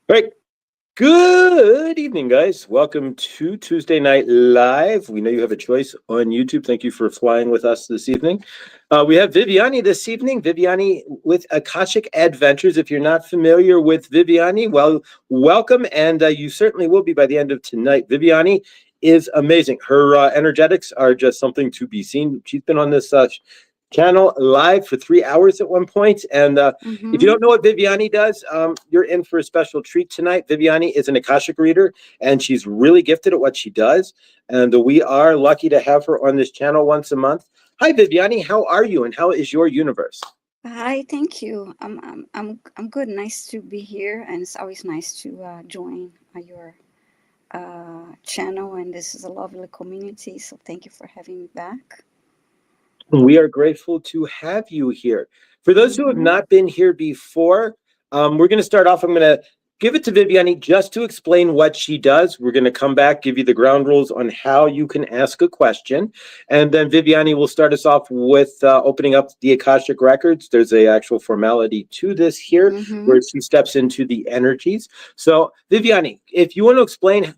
All right. Good evening, guys. Welcome to Tuesday Night Live. We know you have a choice on YouTube. Thank you for flying with us this evening. We have Viviane this evening. Viviane with Akashic Adventures. If you're not familiar with Viviane, well, welcome, and you certainly will be by the end of tonight. Viviane is amazing. Her energetics are just something to be seen. She's been on this channel live for 3 hours at one point. And if you Mm-hmm. don't know what Viviane does, you're in for a special treat tonight. Viviane is an Akashic reader, and she's really gifted at what she does. And we are lucky to have her on this channel once a month. Hi, Viviane. How are you, and how is your universe? Hi, thank you. I'm good. Nice to be here, and it's always nice to join your channel. And this is a lovely community, so thank you for having me back. We are grateful to have you here. For those who have Mm-hmm. not been here before, we're going to start off. I'm going to give it to Viviane just to explain what she does. We're going to come back, give you the ground rules on how you can ask a question. And then Viviane will start us off with opening up the Akashic Records. There's a actual formality to this here Mm-hmm. where she steps into the energies. So, Viviane, if you want to explain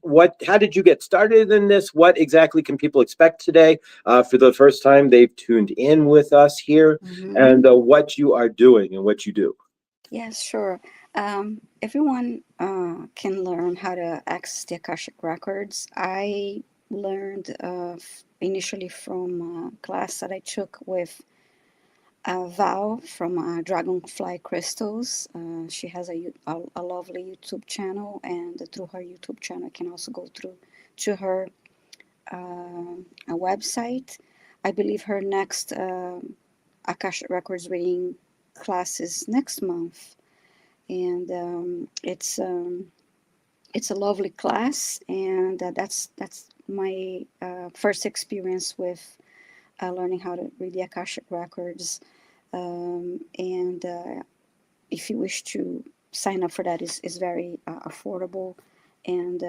how did you get started in this? What exactly can people expect today? For the first time they've tuned in with us here, Mm-hmm. and what you are doing and what you do. Yes, sure. Everyone can learn how to access the Akashic Records. I learned initially from a class that I took with Val from Dragonfly Crystals. She has a lovely YouTube channel, and through her YouTube channel, I can also go through to her a website. I believe her next Akashic Records reading class is next month, and it's a lovely class, and that's my first experience with learning how to read the Akashic Records. And if you wish to sign up for that, is very affordable. And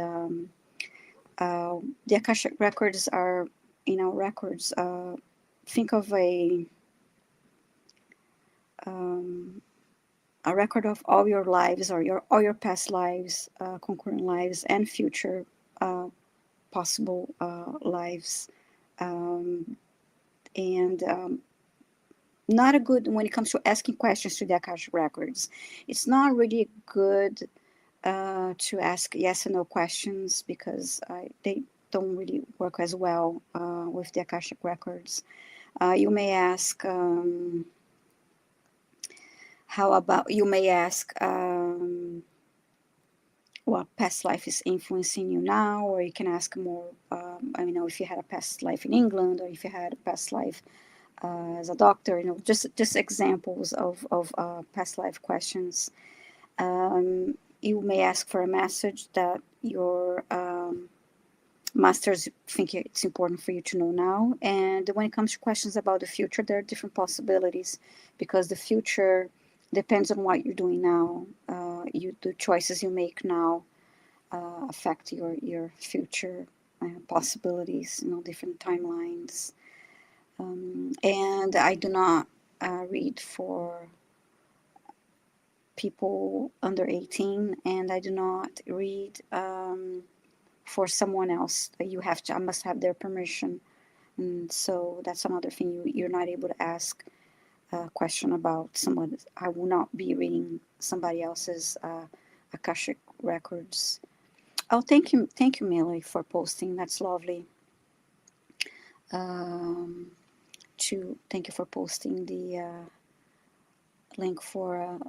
the Akashic Records are, records. Think of um, a record of all your lives, or all your past lives, concurrent lives, and future uh, possible lives. Um, and Not a good when it comes to asking questions to the Akashic Records. It's not really good to ask yes and no questions because they don't really work as well with the Akashic Records. You may ask, how about, you may ask, what past life is influencing you now, or you can ask more, if you had a past life in England, or if you had a past life as a doctor, just examples of past life questions. You may ask for a message that your masters think it's important for you to know now. And when it comes to questions about the future, there are different possibilities because the future depends on what you're doing now. The choices you make now affect your future possibilities, different timelines. And I do not read for people under 18, and I do not read for someone else. I must have their permission. And so that's another thing you're not able to ask a question about someone. I will not be reading somebody else's Akashic records. Oh, thank you, Millie, for posting. That's lovely. Um, to Thank you for posting the link for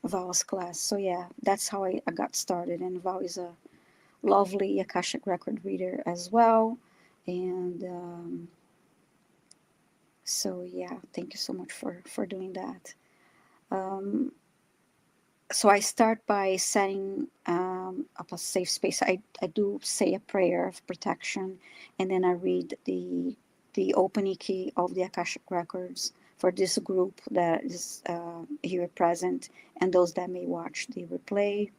Val's class. So yeah, that's how I got started. And Val is a lovely Akashic record reader as well. And so yeah, thank you so much for doing that. Um, so I start by setting up a safe space. I do say a prayer of protection, and then I read the opening key of the Akashic records for this group that is here present, and those that may watch the replay.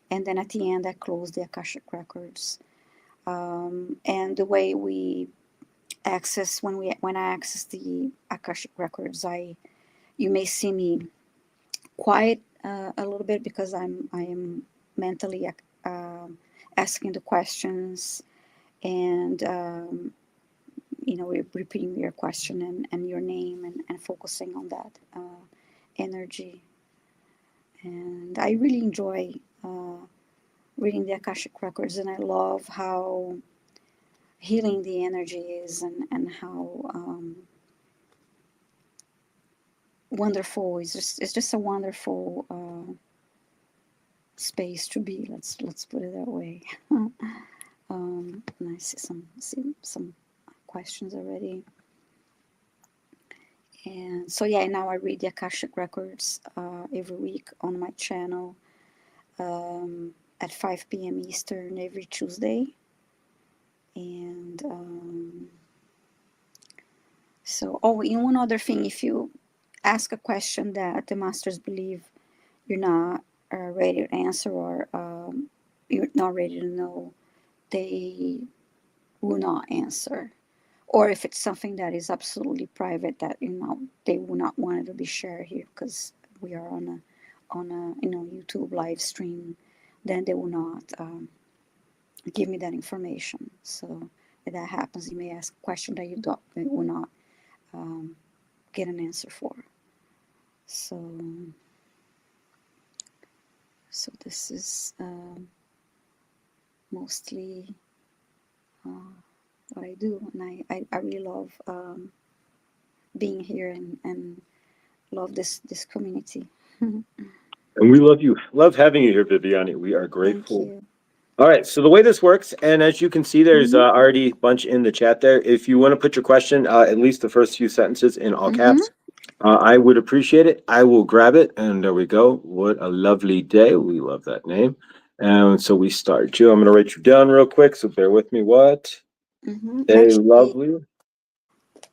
And then at the end, I close the Akashic records. And the way we access when I access the Akashic records, I you may see me quiet a little bit because I am mentally asking the questions and repeating your question and your name and focusing on that energy. And I really enjoy reading the Akashic Records, and I love how healing the energy is, and how wonderful. It's just a wonderful space to be. Let's put it that way. And I see some questions already. And so yeah, now I read the Akashic Records every week on my channel at 5 p.m. Eastern every Tuesday. And and one other thing, if you ask a question that the masters believe you're not ready to answer, or you're not ready to know, they will not answer. Or if it's something that is absolutely private that they will not want it to be shared here because we are on a YouTube live stream, then they will not give me that information. So if that happens, you may ask a question that you will not get an answer for. So this is mostly what I do, and I really love being here and love this community. And we love you. Love having you here, Viviane. We are Thank grateful. you. All right. So the way this works, and as you can see, there's Mm-hmm. already a bunch in the chat there. If you want to put your question, at least the first few sentences in all Mm-hmm. caps, I would appreciate it. I will grab it, and there we go. What a lovely day. We love that name. And so we start. Jill, I'm going to write you down real quick. So bear with me. What? Mm-hmm. Day Actually, lovely.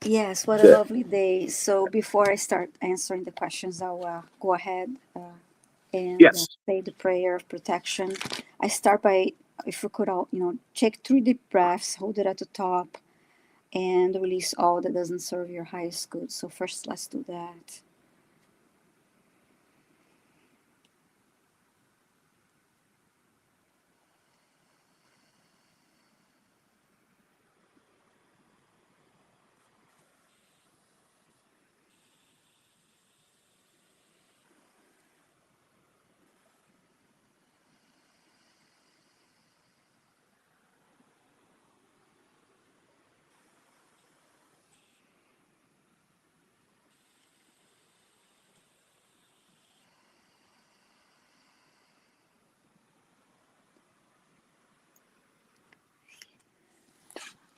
yes, what a Day. lovely day. So before I start answering the questions, I'll go ahead and Yes. say the prayer of protection. I start by, if you could all, take 3 deep breaths, hold it at the top, and release all that doesn't serve your highest good. So first, let's do that.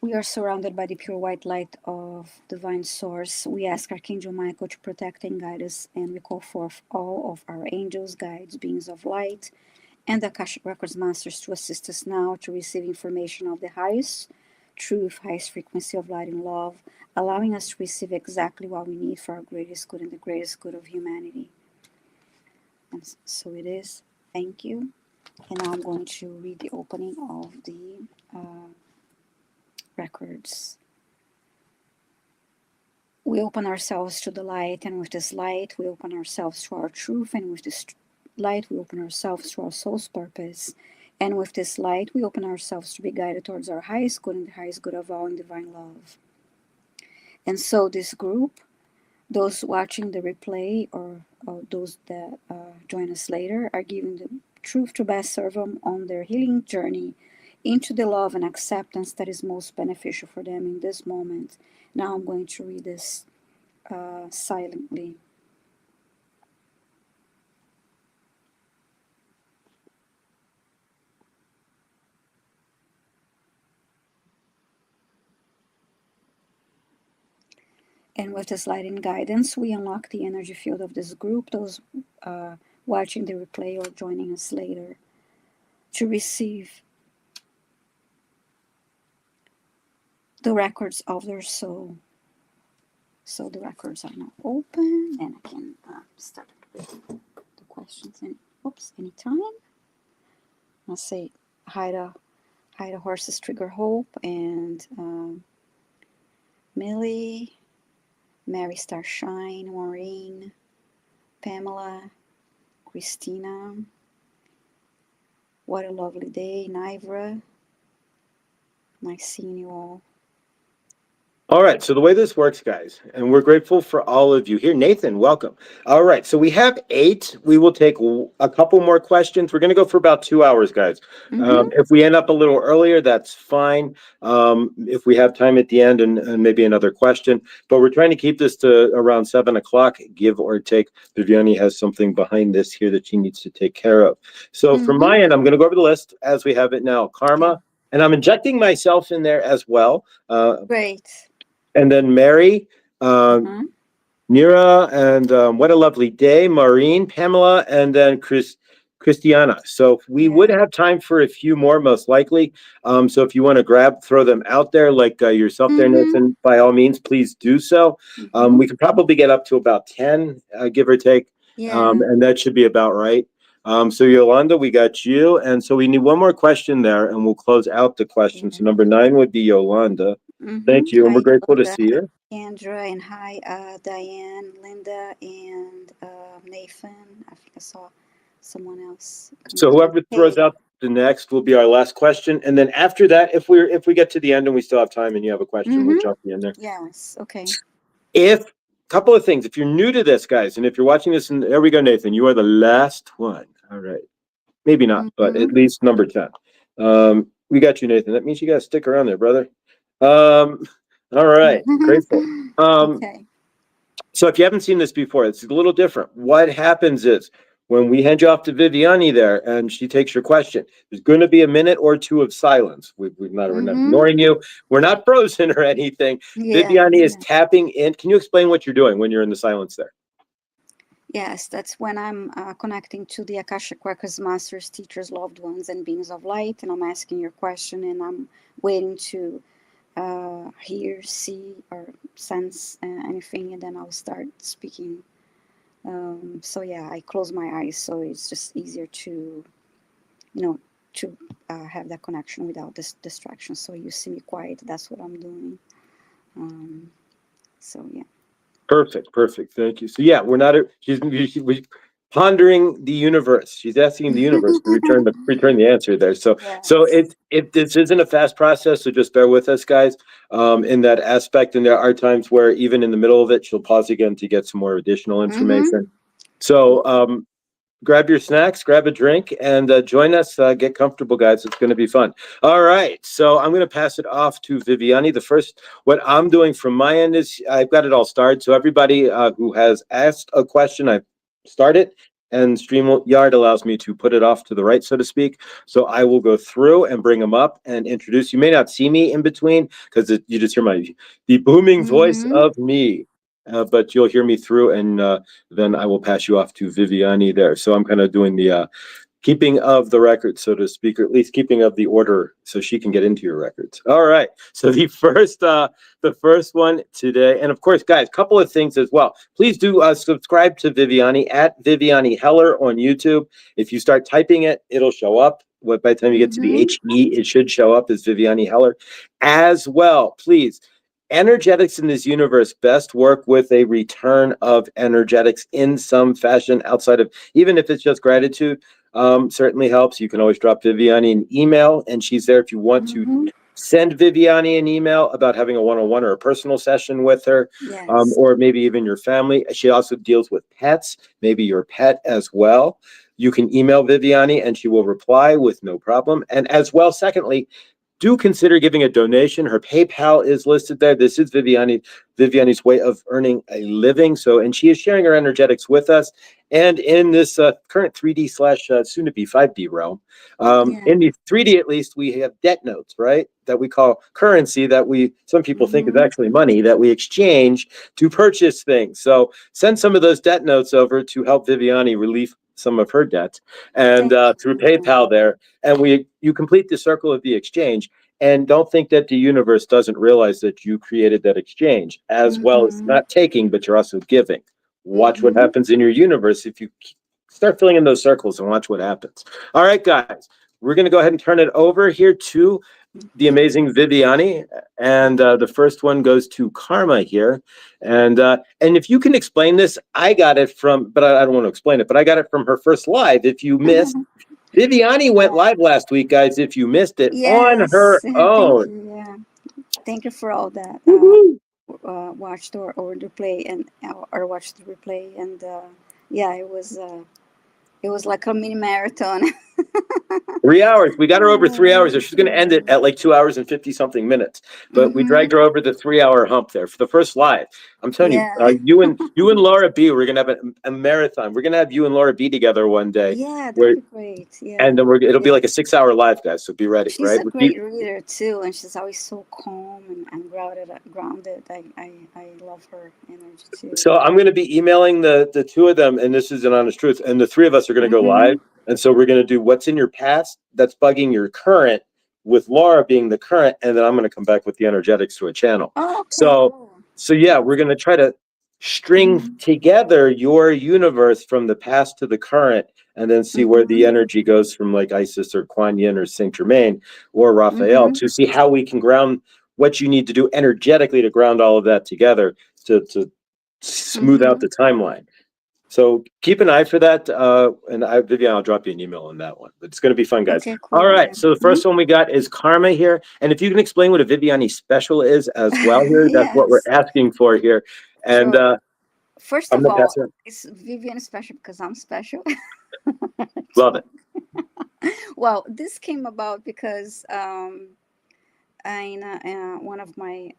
We are surrounded by the pure white light of divine source. We ask Archangel Michael to protect and guide us, and we call forth all of our angels, guides, beings of light, and the Akashic Records masters to assist us now to receive information of the highest truth, highest frequency of light and love, allowing us to receive exactly what we need for our greatest good and the greatest good of humanity. And so it is. Thank you. And now I'm going to read the opening of the records. We open ourselves to the light, and with this light, we open ourselves to our truth, and with this light, we open ourselves to our soul's purpose. And with this light, we open ourselves to be guided towards our highest good and the highest good of all in divine love. And so, this group, those watching the replay or those that join us later, are given the truth to best serve them on their healing journey into the love and acceptance that is most beneficial for them in this moment. Now, I'm going to read this silently. And with this light and guidance, we unlock the energy field of this group, those watching the replay or joining us later, to receive the records of their soul. So the records are now open, and I can start with the questions. And anytime. I'll say hi to horses trigger hope, and Millie, Mary Starshine, Maureen, Pamela, Christina. What a lovely day, Nivra. Nice seeing you all. All right, so the way this works, guys, and we're grateful for all of you here. Nathan, welcome. All right, so we have 8. We will take a couple more questions. We're going to go for about 2 hours, guys. If we end up a little earlier, that's fine. If we have time at the end and maybe another question, but we're trying to keep this to around 7 o'clock, give or take. Viviane has something behind this here that she needs to take care of. So from my end, I'm going to go over the list as we have it now. Karma, Okay. and I'm injecting myself in there as well. Great. And then Mary, Nira, and What a Lovely Day, Maureen, Pamela, and then Christiana. So we would have time for a few more, most likely. So if you want to throw them out there, like yourself there, Nathan, by all means, please do so. We could probably get up to about 10, give or take. And that should be about right. So Yolanda, we got you. And so we need one more question there, and we'll close out the question. So number 9 would be Yolanda. Thank you, and we're grateful to see you. Andra, and hi, Diane, Linda, and Nathan. I think I saw someone else. So whoever throws out the next will be our last question, and then after that, if we get to the end and we still have time and you have a question, we'll jump in there. Yes. Okay. Couple of things. If you're new to this, guys, and if you're watching this, and there we go, Nathan, you are the last one. All right, maybe not, but at least number 10. We got you, Nathan. That means you got to stick around there, brother. All right, grateful. Okay. So if you haven't seen this before, it's a little different. What happens is when we hand you off to Viviane there and she takes your question, there's going to be a minute or two of silence. We're not ignoring you. We're not frozen or anything. Viviane is tapping in. Can you explain what you're doing when you're in the silence there? Yes, that's when I'm connecting to the Akashic Records masters, teachers, loved ones, and beings of light, and I'm asking your question, and I'm waiting to hear, see, or sense anything, and then I'll start speaking. So yeah, I close my eyes, so it's just easier to, to have that connection without this distraction. So you see me quiet, that's what I'm doing. So yeah. Perfect. Thank you. So yeah, she's pondering the universe. She's asking the universe to return the answer there. So if this isn't a fast process, so just bear with us, guys, in that aspect. And there are times where even in the middle of it, she'll pause again to get some more additional information. So grab your snacks, grab a drink, and join us. Get comfortable, guys. It's going to be fun. All right. So I'm going to pass it off to Viviane. What I'm doing from my end is I've got it all started. So everybody who has asked a question, I've started, and StreamYard allows me to put it off to the right, so to speak. So I will go through and bring them up and introduce. You may not see me in between because you just hear the booming voice of me. But you'll hear me through, and then I will pass you off to Viviane there. So I'm kind of doing the keeping of the record, so to speak, or at least keeping of the order so she can get into your records. All right. So the first one today, and of course, guys, a couple of things as well. Please do subscribe to Viviane at Viviane Heller on YouTube. If you start typing it, it'll show up. By the time you get to the HE, it should show up as Viviane Heller as well. Please. Energetics in this universe best work with a return of energetics in some fashion outside of, even if it's just gratitude, certainly helps. You can always drop Viviane an email, and she's there if you want to send Viviane an email about having a one-on-one or a personal session with her, or maybe even your family. She also deals with pets, maybe your pet as well. You can email Viviane and she will reply with no problem. And as well, secondly, do consider giving a donation. Her PayPal is listed there. This is Viviane's way of earning a living. And she is sharing her energetics with us. And in this current 3D / soon to be 5D realm, in the 3D at least, we have debt notes, right? That we call currency, that some people think is actually money that we exchange to purchase things. So send some of those debt notes over to help Viviane relieve some of her debt, and through PayPal there, and you complete the circle of the exchange. And don't think that the universe doesn't realize that you created that exchange, as well as not taking, but you're also giving. Watch what happens in your universe if you start filling in those circles, and watch what happens. All right, guys, we're going to go ahead and turn it over here to the amazing Viviane, and the first one goes to Karma here, and if you can explain this, I got it from, but I don't want to explain it, but I got it from her first live. If you missed, Viviane went live last week, guys. If you missed it on her Yes, thank own, you. Yeah, thank you for all that. woohoo! Watched or the replay and or watched the replay, and yeah, it was like a mini marathon. 3 hours. We got her over 3 hours. Or she's going to end it Yeah. at like 2 hours and 50 something minutes. But we Mm-hmm. dragged her over the 3 hour hump there for the first live. I'm telling you, Yeah. you and Laura B. We're going to have a marathon. We're going to have you and Laura B. together one day, Yeah, that would where be great. and Yeah. then it'll be Yeah. like a 6 hour live, guys. So be ready, She's right? a great reader too, and she's always so calm and grounded. Grounded. I love her energy too. So I'm going to be emailing the two of them, and this is an honest truth. And the three of us are going to go Mm-hmm. live, and so we're going to do what's in your past that's bugging your current, with Laura being the current, and then I'm going to come back with the energetics to a channel. Oh, okay, So cool. so yeah, we're going to try to string Mm-hmm. together your universe from the past to the current, and then see where the Mm-hmm. energy goes from like Isis or Kuan Yin or Saint Germain or Raphael, Mm-hmm. to see how we can ground what you need to do energetically to ground all of that together to smooth out Mm-hmm. the timeline. So keep an eye for that. And Vivian, I'll drop you an email on that one. But it's going to be fun, guys. Okay, All cool. right. Yeah. So the Mm-hmm. first one we got is Karma here. And if you can explain what a Viviane special is as well here, that's what we're Yes, asking for here. And sure. First I'm of going to all, pass it. it's Vivian special because I'm special. Love it. Well, this came about because one of my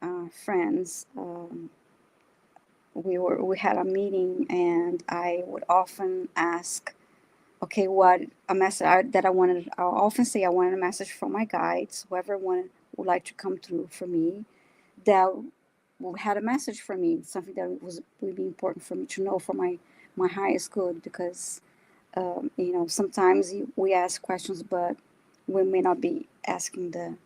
friends, we had a meeting, and I would often ask, okay, what a message that I wanted. I often say I wanted a message from my guides, whoever would like to come through for me, that had a message for me, something that was really important for me to know for my highest good, because sometimes we ask questions, but we may not be asking the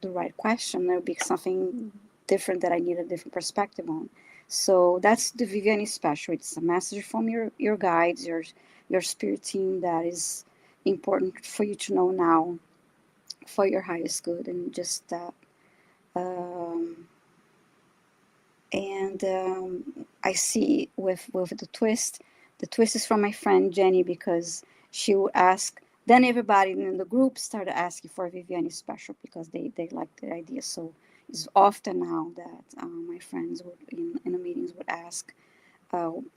right question. There will be something different that I need a different perspective on. So that's the Viviane Special. It's a message from your guides, your spirit team, that is important for you to know now for your highest good, and just that. Um, and I see with the twist is from my friend Jenny, because she would ask. Then everybody in the group started asking for Viviane Special because they liked the idea. So it's often now that my friends would in the meetings would ask.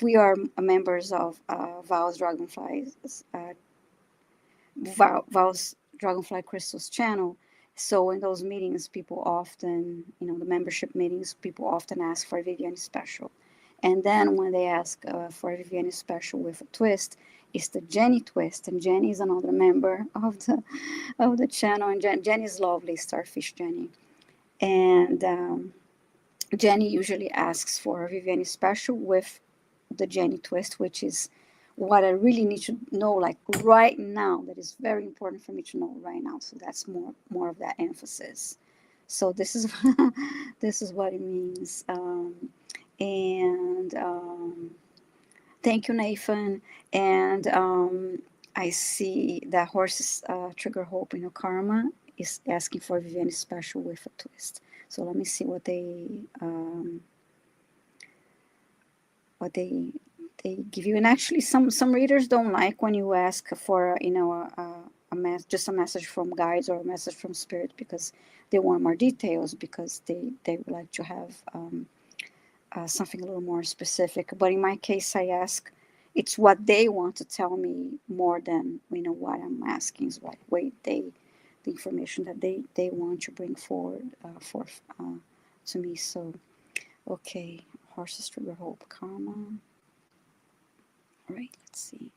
We are members of Val's Dragonfly Crystals channel. So in those meetings, people often, the membership meetings, people often ask for a Viviane Special. And then when they ask for a Viviane Special with a twist, it's the Jenny twist. And Jenny is another member of the channel. And Jenny is lovely, Starfish Jenny. And Jenny usually asks for a Viviane Special with the Jenny twist, which is what I really need to know, like right now. That is very important for me to know right now. So that's more of that emphasis. So this is this is what it means. And Thank you, Nathan. And I see that horse's trigger hope in your karma is asking for Viviane Special with a twist. So let me see what they give you. And actually, some readers don't like when you ask for just a message from guides or a message from spirit, because they want more details, because they would like to have something a little more specific. But in my case, I ask. It's what they want to tell me more than what I'm asking. Is what way the information that they want to bring forward forth to me. So okay, horses trigger hope karma. All right, let's see.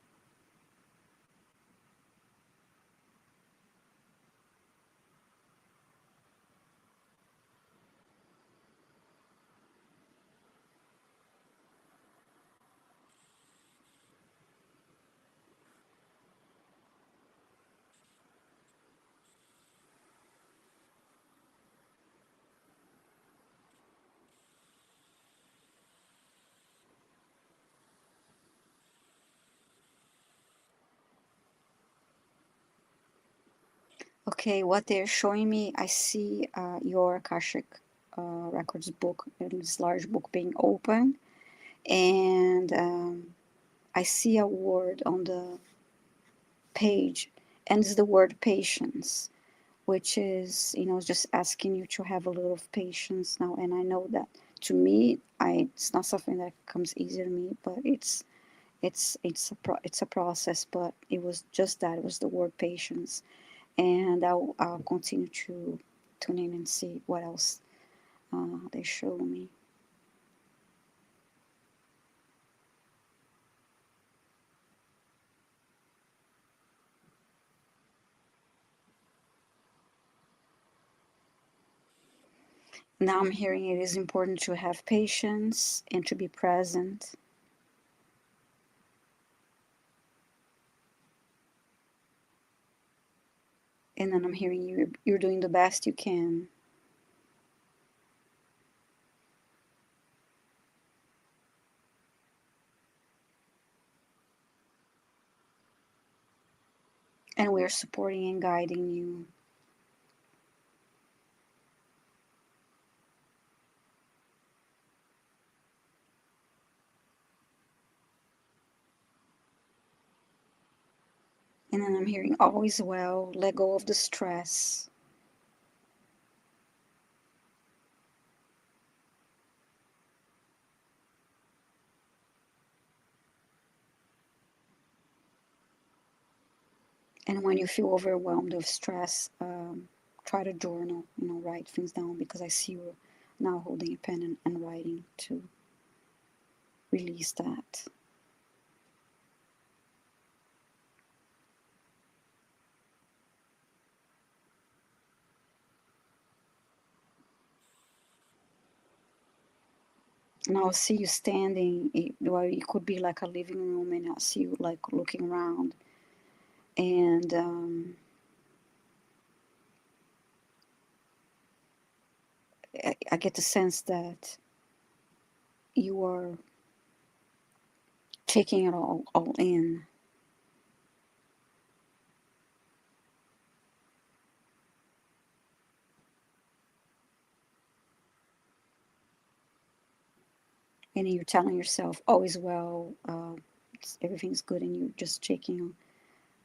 Okay, what they're showing me, I see your Akashic Records book, this large book being open, and I see a word on the page, and it's the word patience, which is, just asking you to have a little of patience now. And I know that to me, it's not something that comes easy to me, but it's a process. But it was just that, it was the word patience, and I'll continue to tune in and see what else they show me. Now I'm hearing it is important to have patience and to be present. And then I'm hearing you're doing the best you can. And we're supporting and guiding you. And then I'm hearing all is well, let go of the stress. And when you feel overwhelmed with stress, try to journal, write things down, because I see you now holding a pen and writing to release that. And I'll see you standing, well, it could be like a living room, and I'll see you like looking around. And I get the sense that you are taking it all in. And you're telling yourself, all is well, everything's good, and you're just taking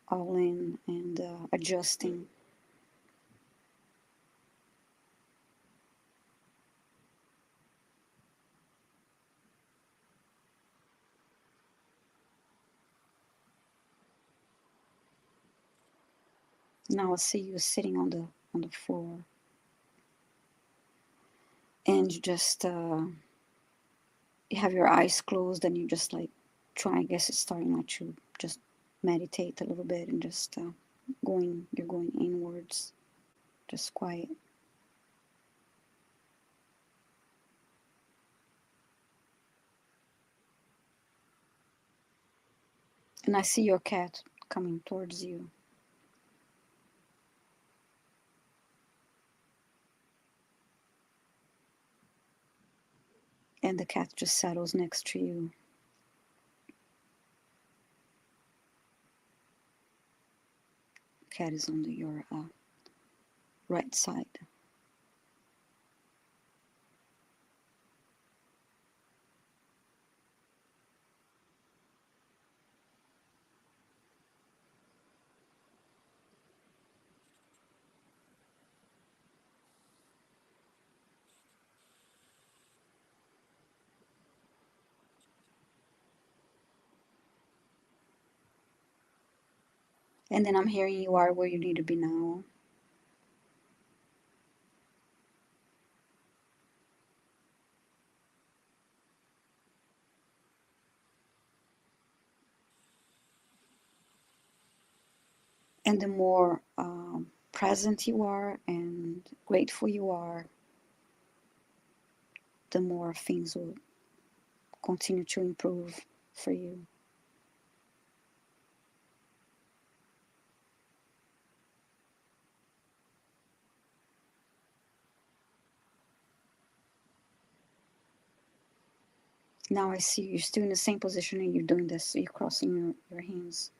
all in and adjusting. Now I see you sitting on the floor, and you just you have your eyes closed, and you just like try. I guess it's starting like to just meditate a little bit, and just you're going inwards, just quiet. And I see your cat coming towards you. And the cat just settles next to you. Cat is on your right side. And then I'm hearing you are where you need to be now. And the more present you are and grateful you are, the more things will continue to improve for you. Now I see you're still in the same position, and you're doing this. So you're crossing your hands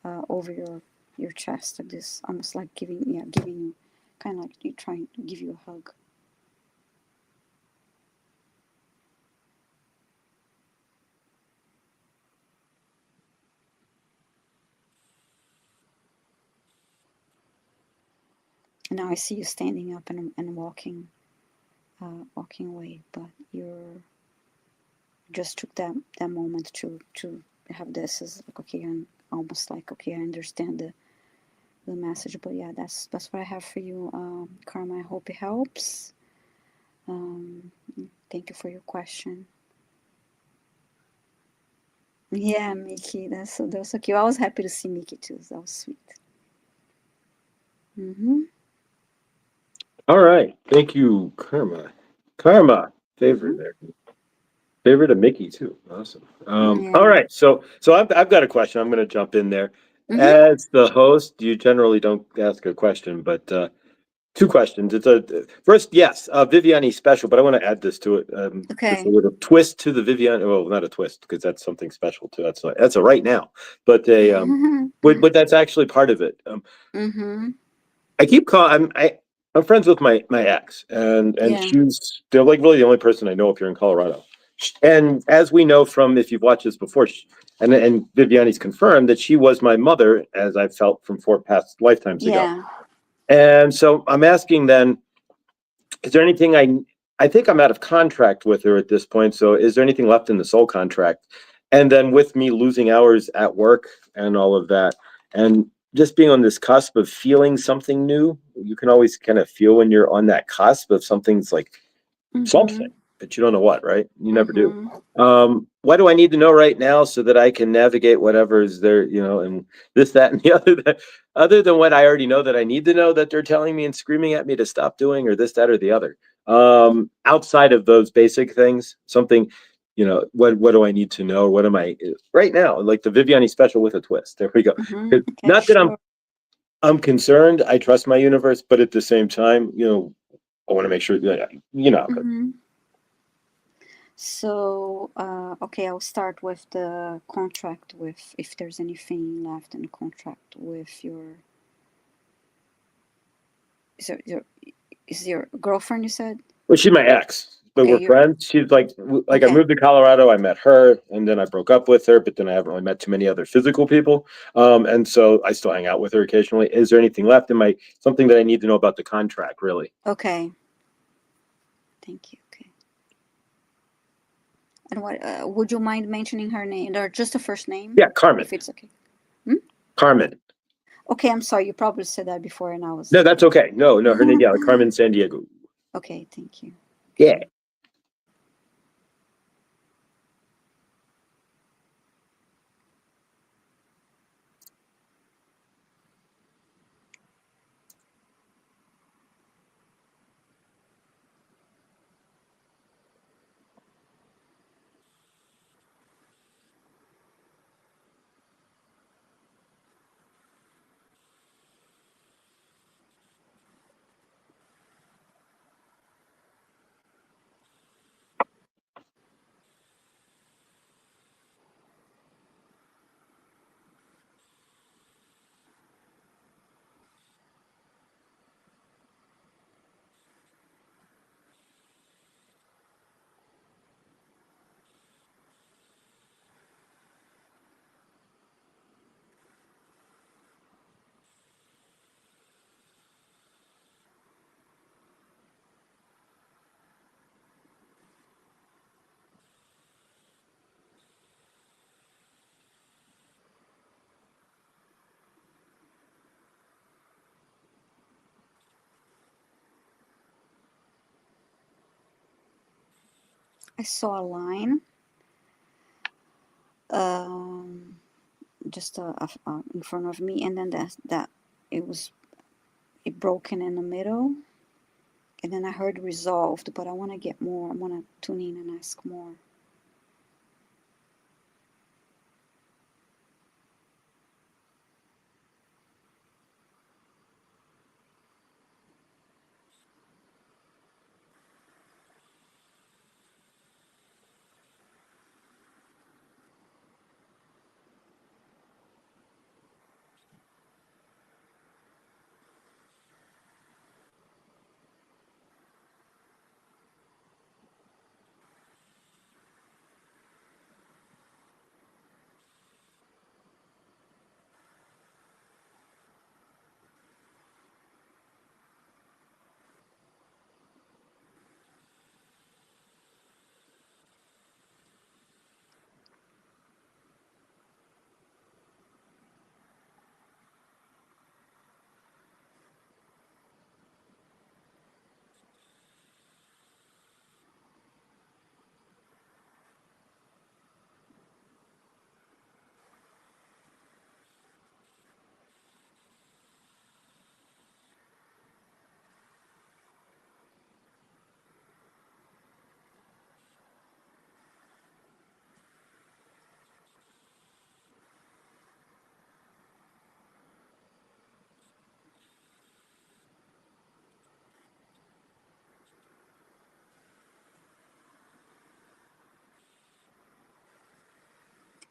over your your chest, like this, almost like giving you, kind of like you trying to give you a hug. And now I see you standing up and walking, walking away, but you're just took that moment to have this as like, okay, I'm almost like, okay, I understand the message. But yeah, that's what I have for you, Karma. I hope it helps. Thank you for your question. Yeah, Mickey, that's so cute. I was happy to see Mickey too. That was sweet. Mm-hmm. All right. Thank you, Karma. Karma, Mm-hmm. favorite there. Favorite of Mickey too. Awesome. All Yeah. right. So I've got a question. I'm going to jump in there. Mm-hmm. As the host, you generally don't ask a question, but two questions. It's a first, yes, Viviane special, but I want to add this to it. Just a Okay. little twist to the Viviane. Well, not a twist because that's something special too. That's a right now, but but that's actually part of it. Mm-hmm. I keep calling. I'm friends with my ex, and Yeah. she's they're like really the only person I know up here in Colorado. And as we know from if you've watched this before, and Viviani's confirmed that she was my mother, as I felt from 4 past lifetimes ago. Yeah. And so I'm asking then, is there anything I think I'm out of contract with her at this point. So is there anything left in the soul contract? And then with me losing hours at work and all of that, and just being on this cusp of feeling something new, you can always kind of feel when you're on that cusp of something's like Mm-hmm. something, but you don't know what, right? You never do. Mm-hmm. What do I need to know right now so that I can navigate whatever is there, and this, that, and the other than what I already know that I need to know that they're telling me and screaming at me to stop doing, or this, that, or the other. Outside of those basic things, something, what do I need to know? What am I right now? Like the Viviane special with a twist. There we go. Mm-hmm. Okay, Not that sure. I'm concerned. I trust my universe, but at the same time, I want to make sure that Mm-hmm. So, okay, I'll start with the contract, with if there's anything left in the contract with your, is it your girlfriend, you said? Well, she's my ex, but Okay, we're your, friends. She's like I okay. moved to Colorado. I met her, and then I broke up with her. But then I haven't really met too many other physical people, and so I still hang out with her occasionally. Is there anything left in my something that I need to know about the contract? Really? Okay, thank you. Okay. And what, would you mind mentioning her name, or just the first name, Yeah, Carmen. if it's okay? Hmm? Carmen. Okay, I'm sorry. You probably said that before, and I was No, that's okay. okay. No, no, her name. Yeah, Carmen San Diego. Okay, thank you. Yeah. Okay. I saw a line, um, just in front of me, and then that it was it broken in the middle, and then I heard resolved, but I want to get more. I want to tune in and ask more.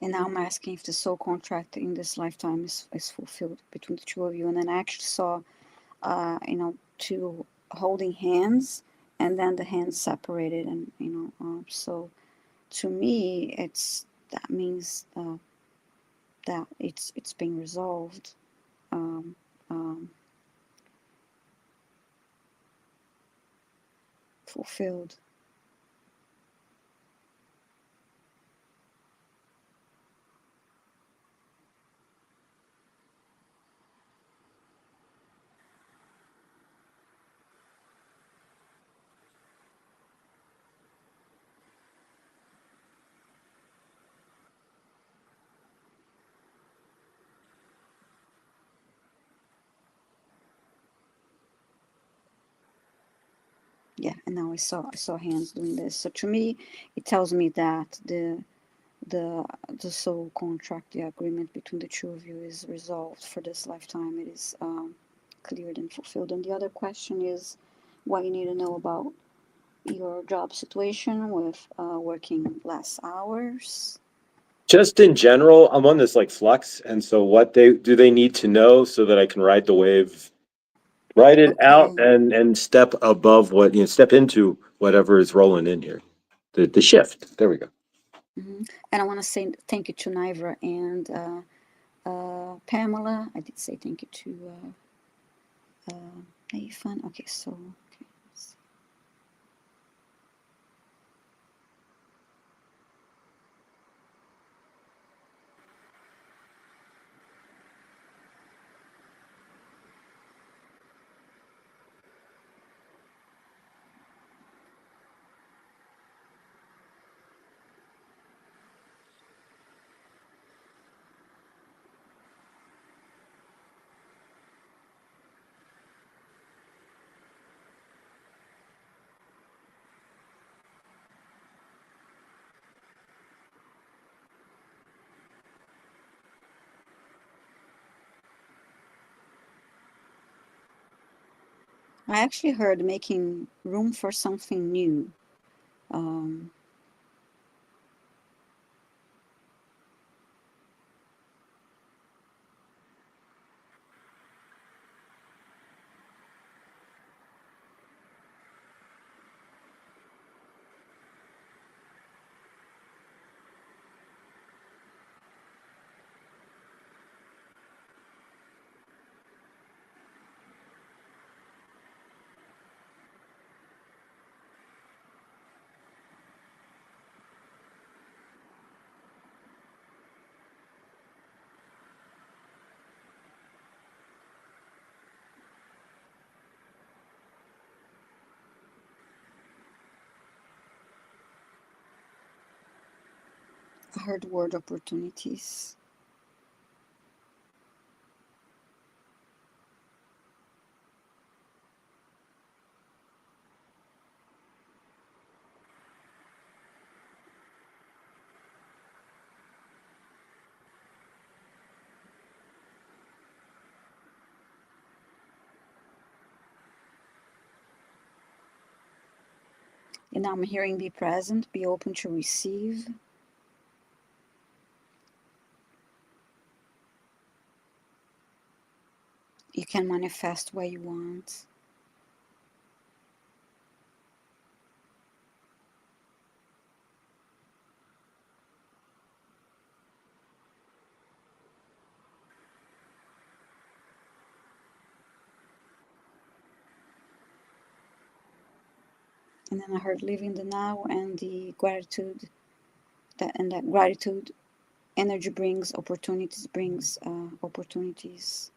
And now I'm asking if the soul contract in this lifetime is fulfilled between the two of you. And then I actually saw, two holding hands, and then the hands separated, and so to me, that means that it's being resolved, um, um, fulfilled. Yeah, and now I saw hands doing this. So to me, it tells me that the the soul contract, the agreement between the two of you is resolved for this lifetime. It is cleared and fulfilled. And the other question is what you need to know about your job situation with working less hours. Just in general, I'm on this like flux, and so what they need to know so that I can ride the wave, ride it out, Okay. and step above step into whatever is rolling in here. The shift. There we go. And I want to say thank you to Nivra and Pamela. I did say thank you to Nathan. Okay, so okay. I actually heard making room for something new. Um, I heard word opportunities. And now I'm hearing be present, be open to receive. You can manifest what you want. And then I heard living the now and the gratitude, that gratitude energy brings opportunities, brings opportunities.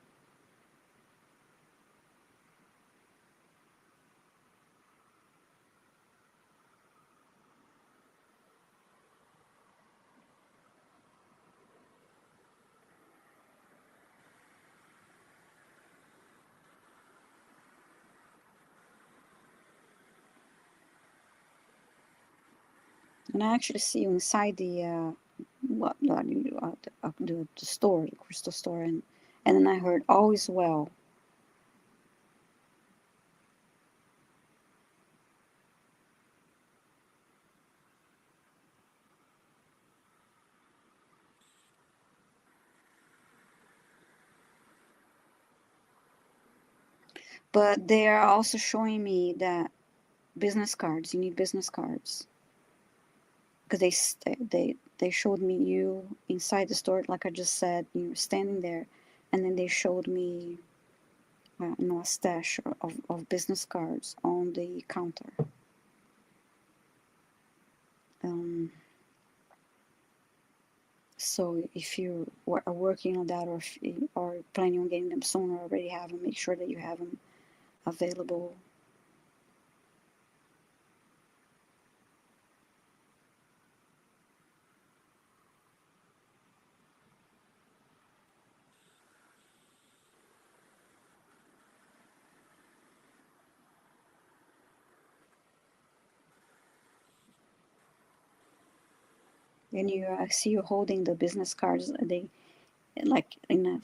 And I actually see you inside the store, the crystal store, and then I heard all is well. But they are also showing me that business cards. You need business cards because they showed me you inside the store, like I just said, you were standing there, and then they showed me a stash of business cards on the counter. Um, so if you are working on that, or if you are planning on getting them sooner, already have them, make sure that you have them available. And you I see you holding the business cards. They like in a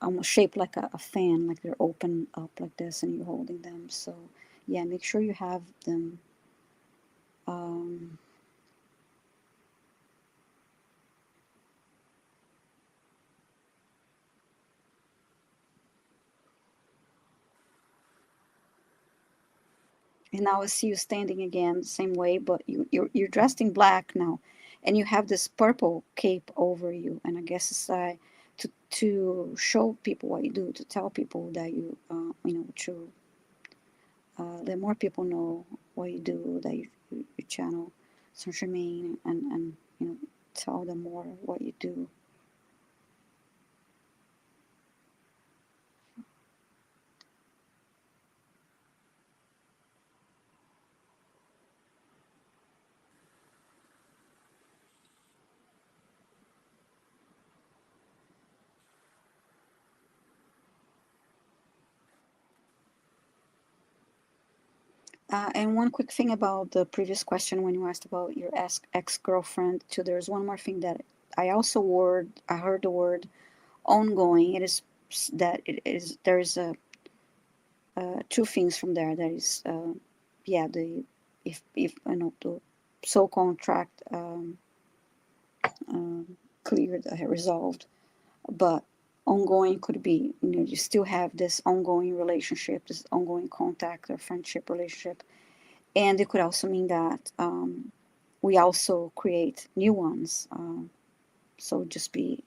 almost shaped like a fan, like they're open up like this, and you're holding them. So yeah, make sure you have them. Um, and now I see you standing again, same way, but you're dressed in black now, and you have this purple cape over you. And I guess it's to show people what you do, to tell people that to let more people know what you do, that you channel Saint Germain, and tell them more what you do. And one quick thing about the previous question when you asked about your ex-girlfriend too, there's one more thing that I heard the word ongoing. It is that it is there's a two things from there. There is yeah, the if the soul contract cleared, resolved, but ongoing could be, you still have this ongoing relationship, this ongoing contact or friendship relationship. And it could also mean that we also create new ones. So just be,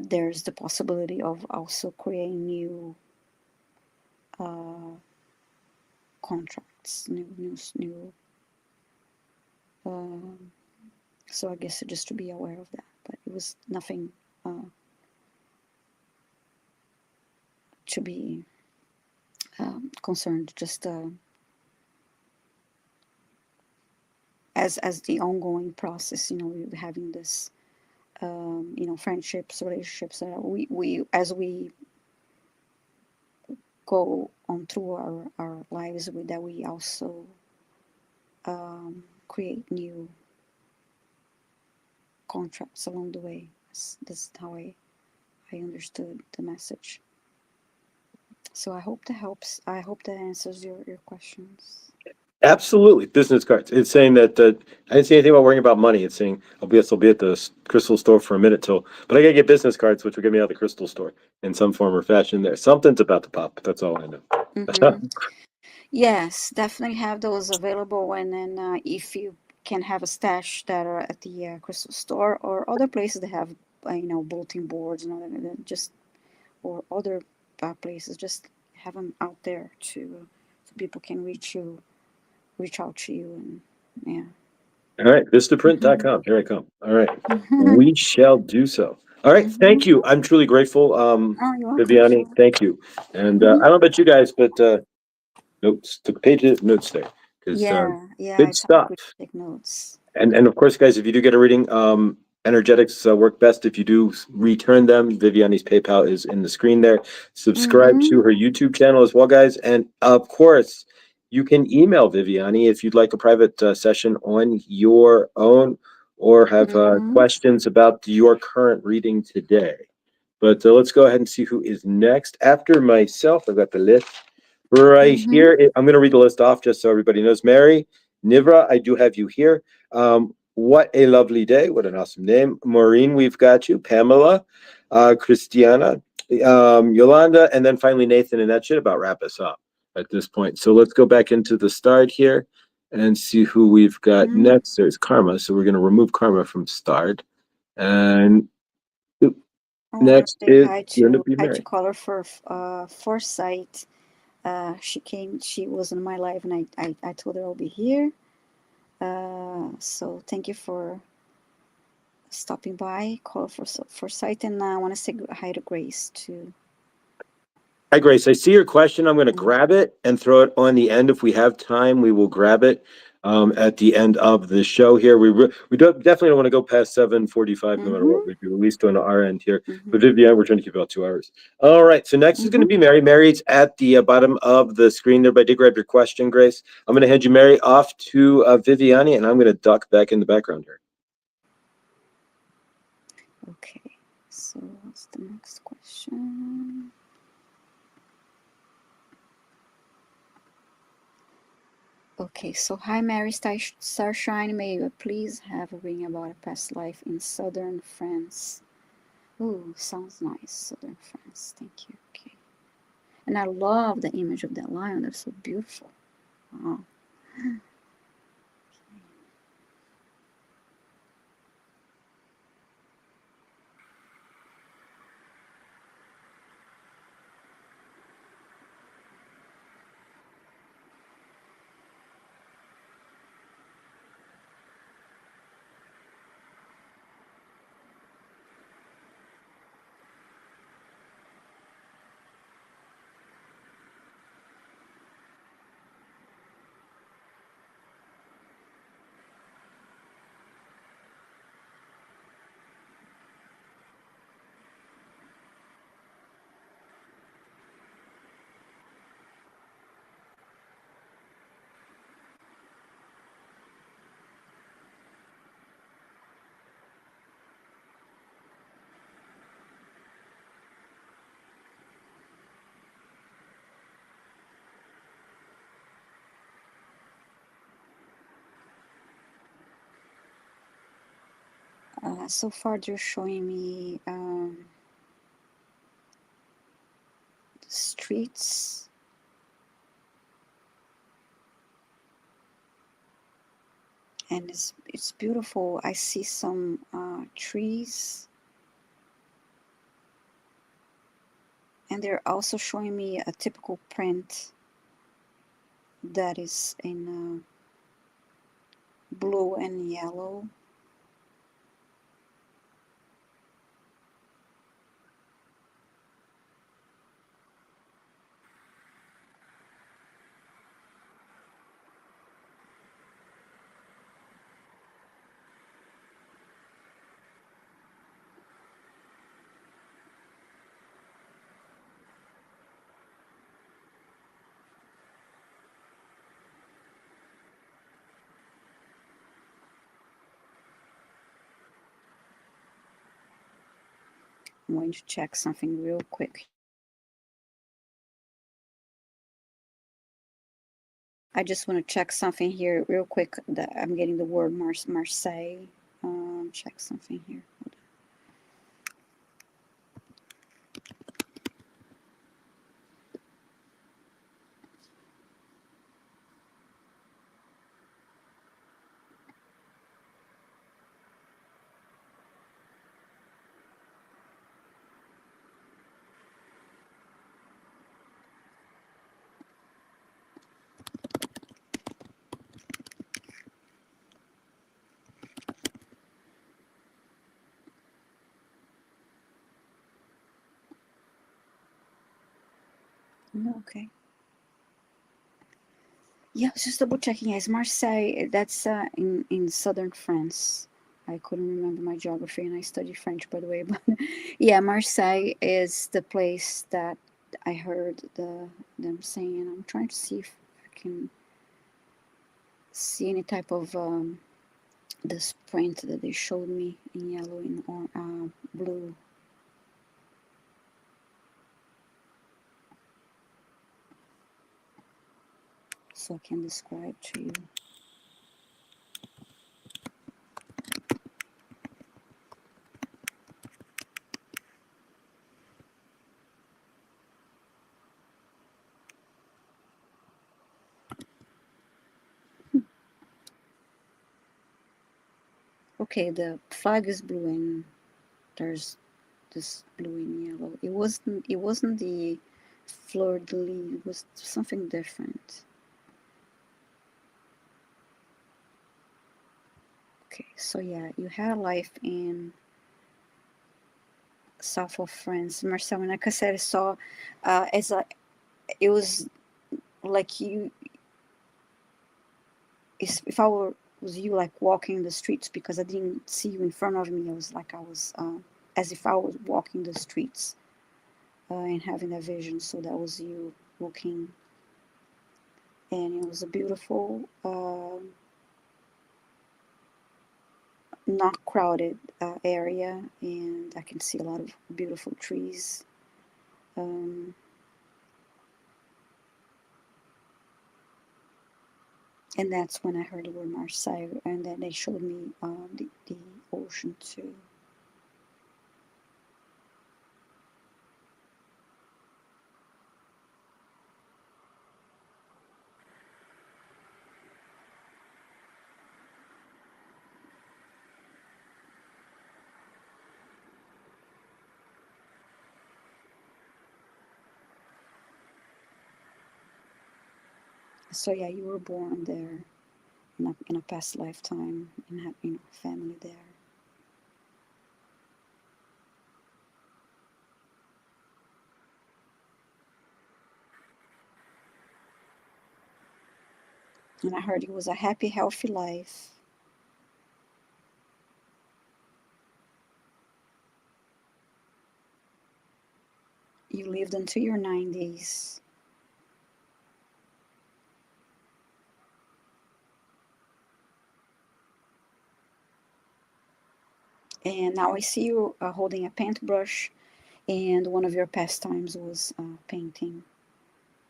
there's the possibility of also creating new uh, contracts, new. So I guess just to be aware of that. But it was nothing to be concerned. Just as the ongoing process, having this, friendships, relationships. We as we go on through our lives, that we also create new contracts along the way. That's how I understood the message. So I hope that helps. I hope that answers your questions. Absolutely, business cards. It's saying that I didn't say anything about worrying about money. It's saying I'll be at the crystal store for a minute till, but I gotta get business cards, which will get me out of the crystal store in some form or fashion. There, something's about to pop. But that's all I know. Mm-hmm. Yes, definitely have those available. And then if you can have a stash that are at the crystal store or other places that have, bulletin boards and all that, just or other places, just have them out there so people can reach out to you, and yeah. All right, vistaprint.com. Here I come. All right, we shall do so. All right, thank you. I'm truly grateful, Oh, you're welcome. Viviane. Thank you. And I don't know about you guys, but notes, took pages of notes there because Yeah, good it's always stuff. good to take notes. And of course, guys, if you do get a reading, energetics work best if you do return them. Viviane's PayPal is in the screen there. Subscribe Mm-hmm. to her YouTube channel as well, guys. And of course, you can email Viviane if you'd like a private session on your own or have Mm-hmm. questions about your current reading today. But let's go ahead and see who is next. After myself, I've got the list right Mm-hmm. here. I'm going to read the list off just so everybody knows. Mary, Nivra, I do have you here. What a lovely day. What an awesome name. Maureen, we've got you. Pamela, Christiana, Yolanda, and then finally Nathan, and that should about wrap us up at this point. So let's go back into the start here and see who we've got next. There's Karma, so we're going to remove Karma from start, and next is going to be Mary. To call her for Foresight. She came. She was in my life, and I told her I'll be here. So thank you for stopping by. Call for Foresight, and I want to say hi to Grace too. Hi, Grace. I see your question. I'm going to grab it and throw it on the end. If we have time, we will grab it at the end of the show here. We definitely don't want to go past 7:45, no matter what we do, at least on our end here. But Viviane, we're trying to keep about 2 hours. All right. So next is going to be Mary. Mary's at the bottom of the screen there, but I did grab your question, Grace. I'm going to hand you Mary off to Viviane, and I'm going to duck back in the background here. Okay. So what's the next question? Okay, so hi Mary Starshine, may you please have a ring about a past life in southern France. Ooh, sounds nice, southern France, thank you. Okay. And I love the image of that lion, they're so beautiful. Wow. So far they're showing me the streets, and it's beautiful. I see some trees, and they're also showing me a typical print that is in blue and yellow. I'm going to check something real quick. I just want to check something here real quick. I'm getting the word Marseille. Check something here. No, okay. Yeah, I was just double checking. Yes, Marseille. That's in southern France. I couldn't remember my geography, and I studied French, by the way. But yeah, Marseille is the place that I heard them saying. And I'm trying to see if I can see any type of this print that they showed me in yellow and or blue. So I can describe to you. okay, the flag is blue and there's this blue and yellow. It wasn't the fleur de lis. It was something different. Okay, so yeah, you had a life in south of France, Marcel. And like I said, I saw it was like if I was you, like walking the streets, because I didn't see you in front of me. I was like I was as if I was walking the streets and having that vision. So that was you looking, and it was a beautiful, not crowded area, and I can see a lot of beautiful trees. Um, and that's when I heard the word Marseille, and then they showed me the ocean too. So yeah, you were born there in a past lifetime and have family there. And I heard it was a happy, healthy life. You lived until your 90s. And now I see you holding a paintbrush, and one of your pastimes was painting.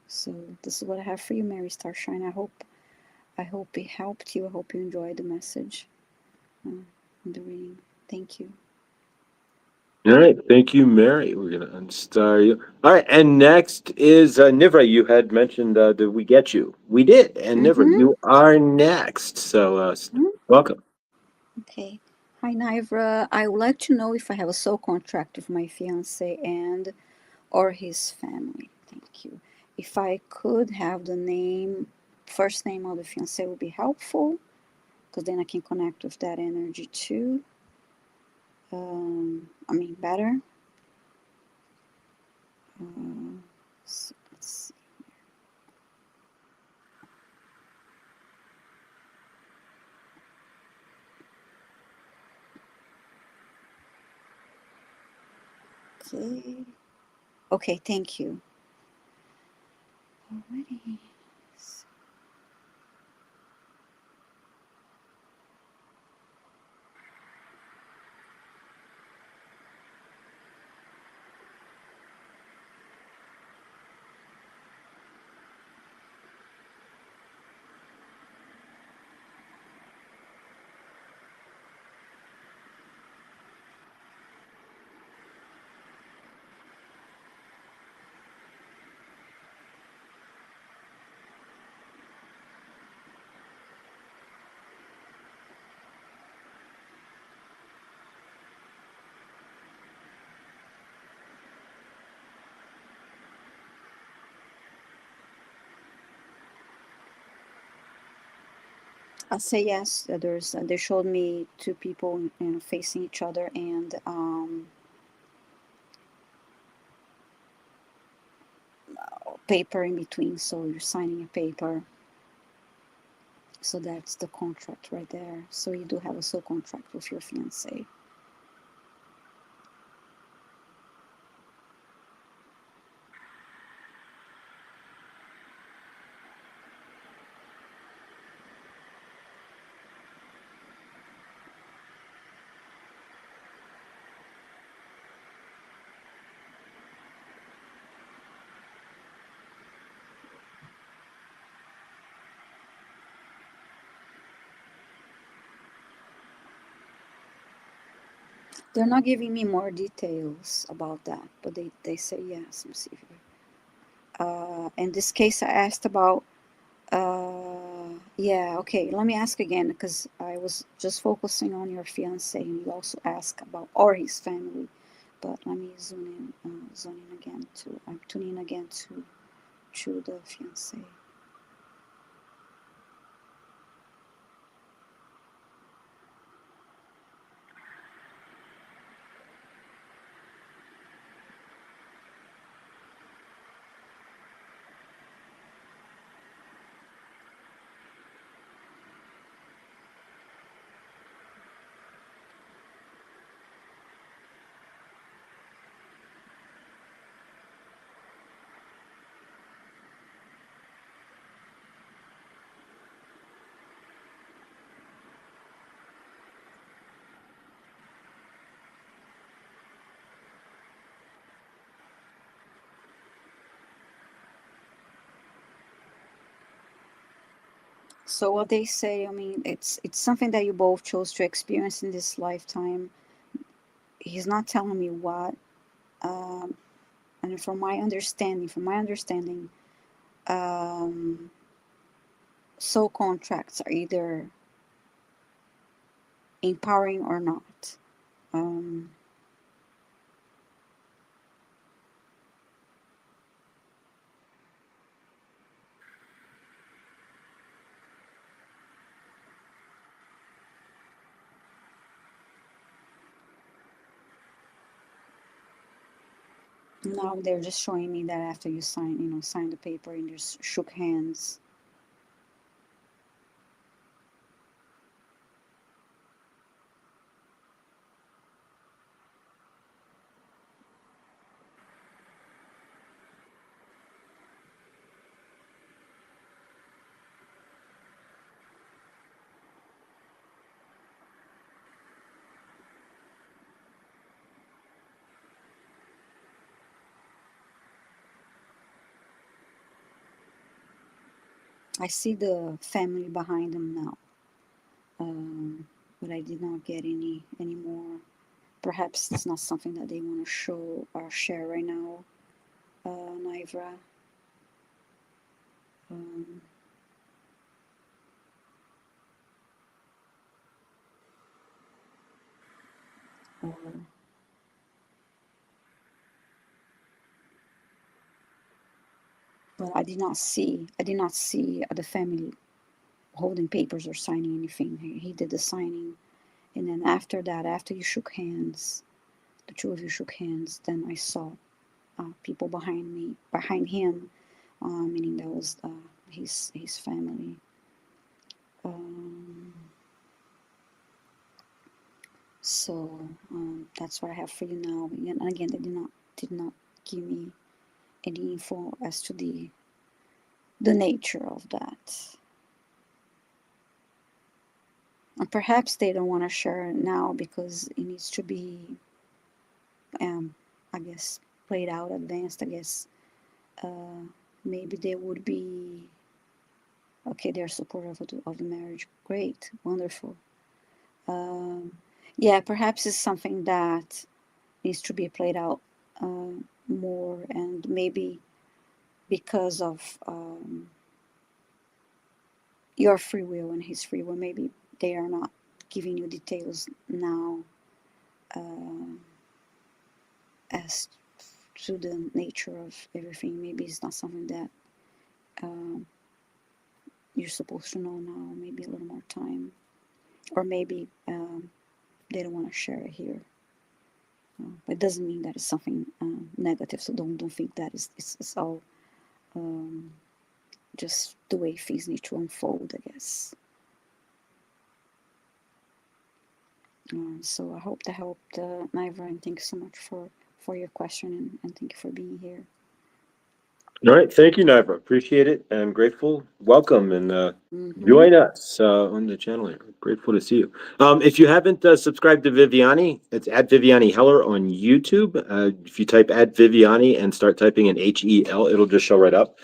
So this is what I have for you, Mary Starshine. I hope it helped you. I hope you enjoyed the message in the reading. Thank you. All right, thank you, Mary. We're gonna unstar you. All right, and next is Nivra. You had mentioned that we get you. We did, and Nivra, Mm-hmm. you are next. So welcome. Okay. Hi, Naivra. I would like to know if I have a soul contract with my fiance and or his family. Thank you. If I could have the first name of the fiance would be helpful, because then I can connect with that energy too. Better. Let's see. Okay. Okay, thank you. Alrighty. I'll say yes. They showed me two people, facing each other, and paper in between. So you're signing a paper. So that's the contract right there. So you do have a soul contract with your fiance. They're not giving me more details about that, but they say yes. Let me see in this case, I asked about Yeah, okay. Let me ask again because I was just focusing on your fiance, and you also asked about or his family. But let me zoom in again to. I'm tuning in again to the fiance. So what they say, I mean, it's something that you both chose to experience in this lifetime. He's not telling me what, um, and from my understanding, um, soul contracts are either empowering or not. Um, Now they're just showing me that after you sign the paper and just shook hands. I see the family behind them now, but I did not get any more. Perhaps it's not something that they want to show or share right now, Naivra. Um, or, but I did not see the family holding papers or signing anything. He did the signing, and then after that, after you shook hands, the two of you shook hands, then I saw people behind him, meaning that was his family. Um, so that's what I have for you now. And again, they did not give me any info as to the nature of that. And perhaps they don't want to share it now because it needs to be, um, I guess, played out, advanced. I guess uh, maybe they would be okay. They're supportive of the marriage. Great, wonderful. Um, yeah, perhaps it's something that needs to be played out uh, more, and maybe because of your free will and his free will, maybe they are not giving you details now uh, as to the nature of everything. Maybe it's not something that um, you're supposed to know now. Maybe a little more time, or maybe they don't want to share it here. But it doesn't mean that it's something negative. So don't think that it's all um, just the way things need to unfold, I guess. So I hope that helped, Naiva, and thank you so much for your question, and thank you for being here. All right, thank you, Naiva. Appreciate it. I'm grateful. Welcome and Mm-hmm. join us on the channel here. Grateful to see you. If you haven't subscribed to Viviani, it's at Viviani Heller on YouTube. If you type at Viviani and start typing in HEL, it'll just show right up.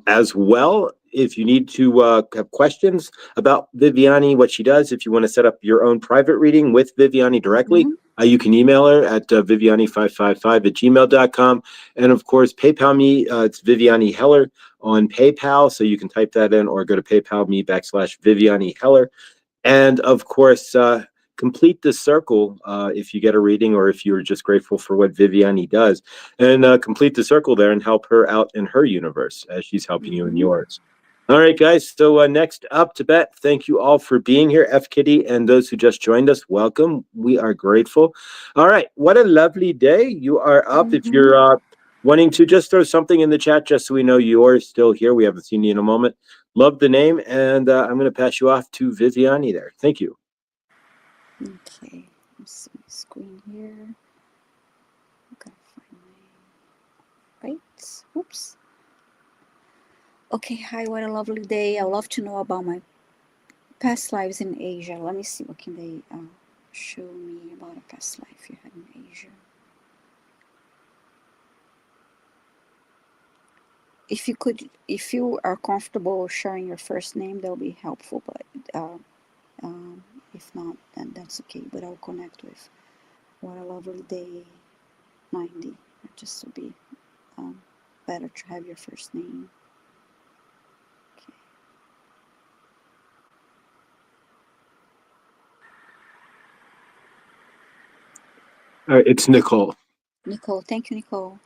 As well, if you need to have questions about Viviani, what she does, if you want to set up your own private reading with Viviani directly, Mm-hmm. you can email her at Viviani555 at gmail.com. And of course, PayPal me. It's Viviani Heller on PayPal. So you can type that in or go to PayPal me/Viviane Heller. And of course, complete the circle if you get a reading or if you're just grateful for what Viviane does. And complete the circle there and help her out in her universe as she's helping you in yours. All right, guys. So next up, Tibet, thank you all for being here. F. Kitty and those who just joined us, welcome. We are grateful. All right. What a lovely day. You are up. If you're wanting to just throw something in the chat just so we know you're still here. We haven't seen you in a moment. Love the name. And I'm going to pass you off to Viviane there. Thank you. Okay. Let's see the screen here. Gotta find my... Right. Oops. Okay, hi, what a lovely day. I love to know about my past lives in Asia. Let me see, what can they show me about a past life you had in Asia. If you are comfortable sharing your first name, that'll be helpful, but if not, then that's okay. But I'll connect with What a Lovely Day 90, just to be better to have your first name. It's Nicole. Nicole, thank you, Nicole.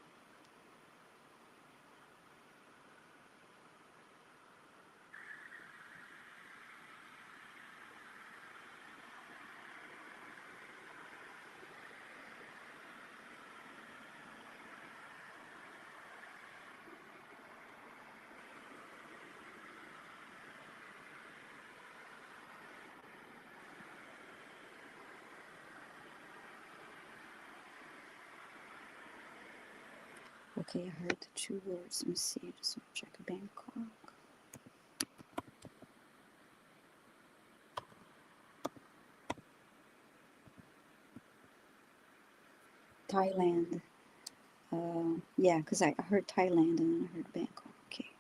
Okay, I heard the 2 words. Let me see. I just want to check Bangkok. Thailand. Yeah, because I heard Thailand and then I heard Bangkok. Okay.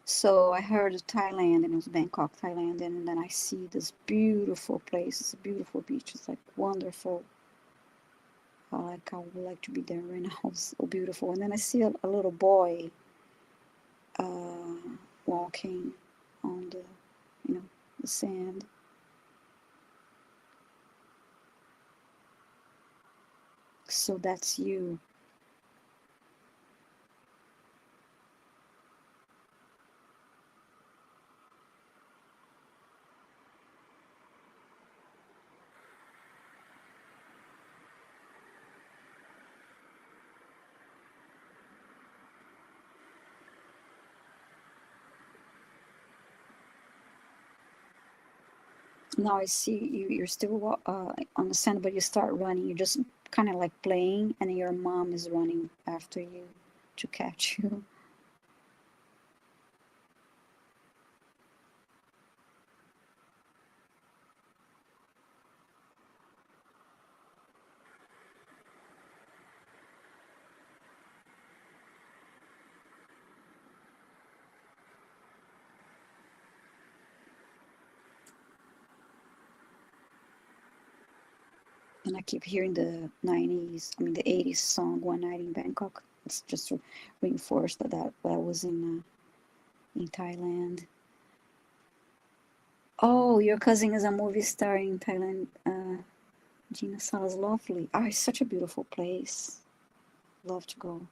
So I heard of Thailand and it was Bangkok, Thailand, and then I see this beautiful place. It's a beautiful beach. It's like wonderful. I would like to be there right now. It's so beautiful. And then I see a little boy walking on the sand. So that's you. Now I see you're still on the sand, but you start running. You're just kind of like playing, and your mom is running after you to catch you. And I keep hearing the 80s song One Night in Bangkok. It's just to reinforce that was in Thailand. Oh, your cousin is a movie star in Thailand. Gina Sala's lovely. Oh, it's such a beautiful place. Love to go.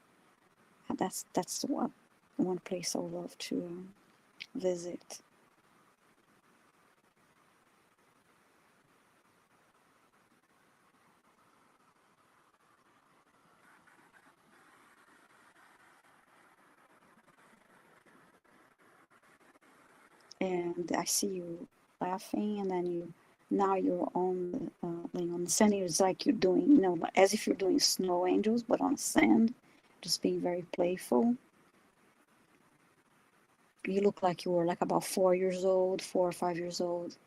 That's the one place I would love to visit. And I see you laughing, and then now you're on laying on the sand. It's like you're doing, as if you're doing snow angels, but on sand, just being very playful. You look like you were like about 4 years old, 4 or 5 years old.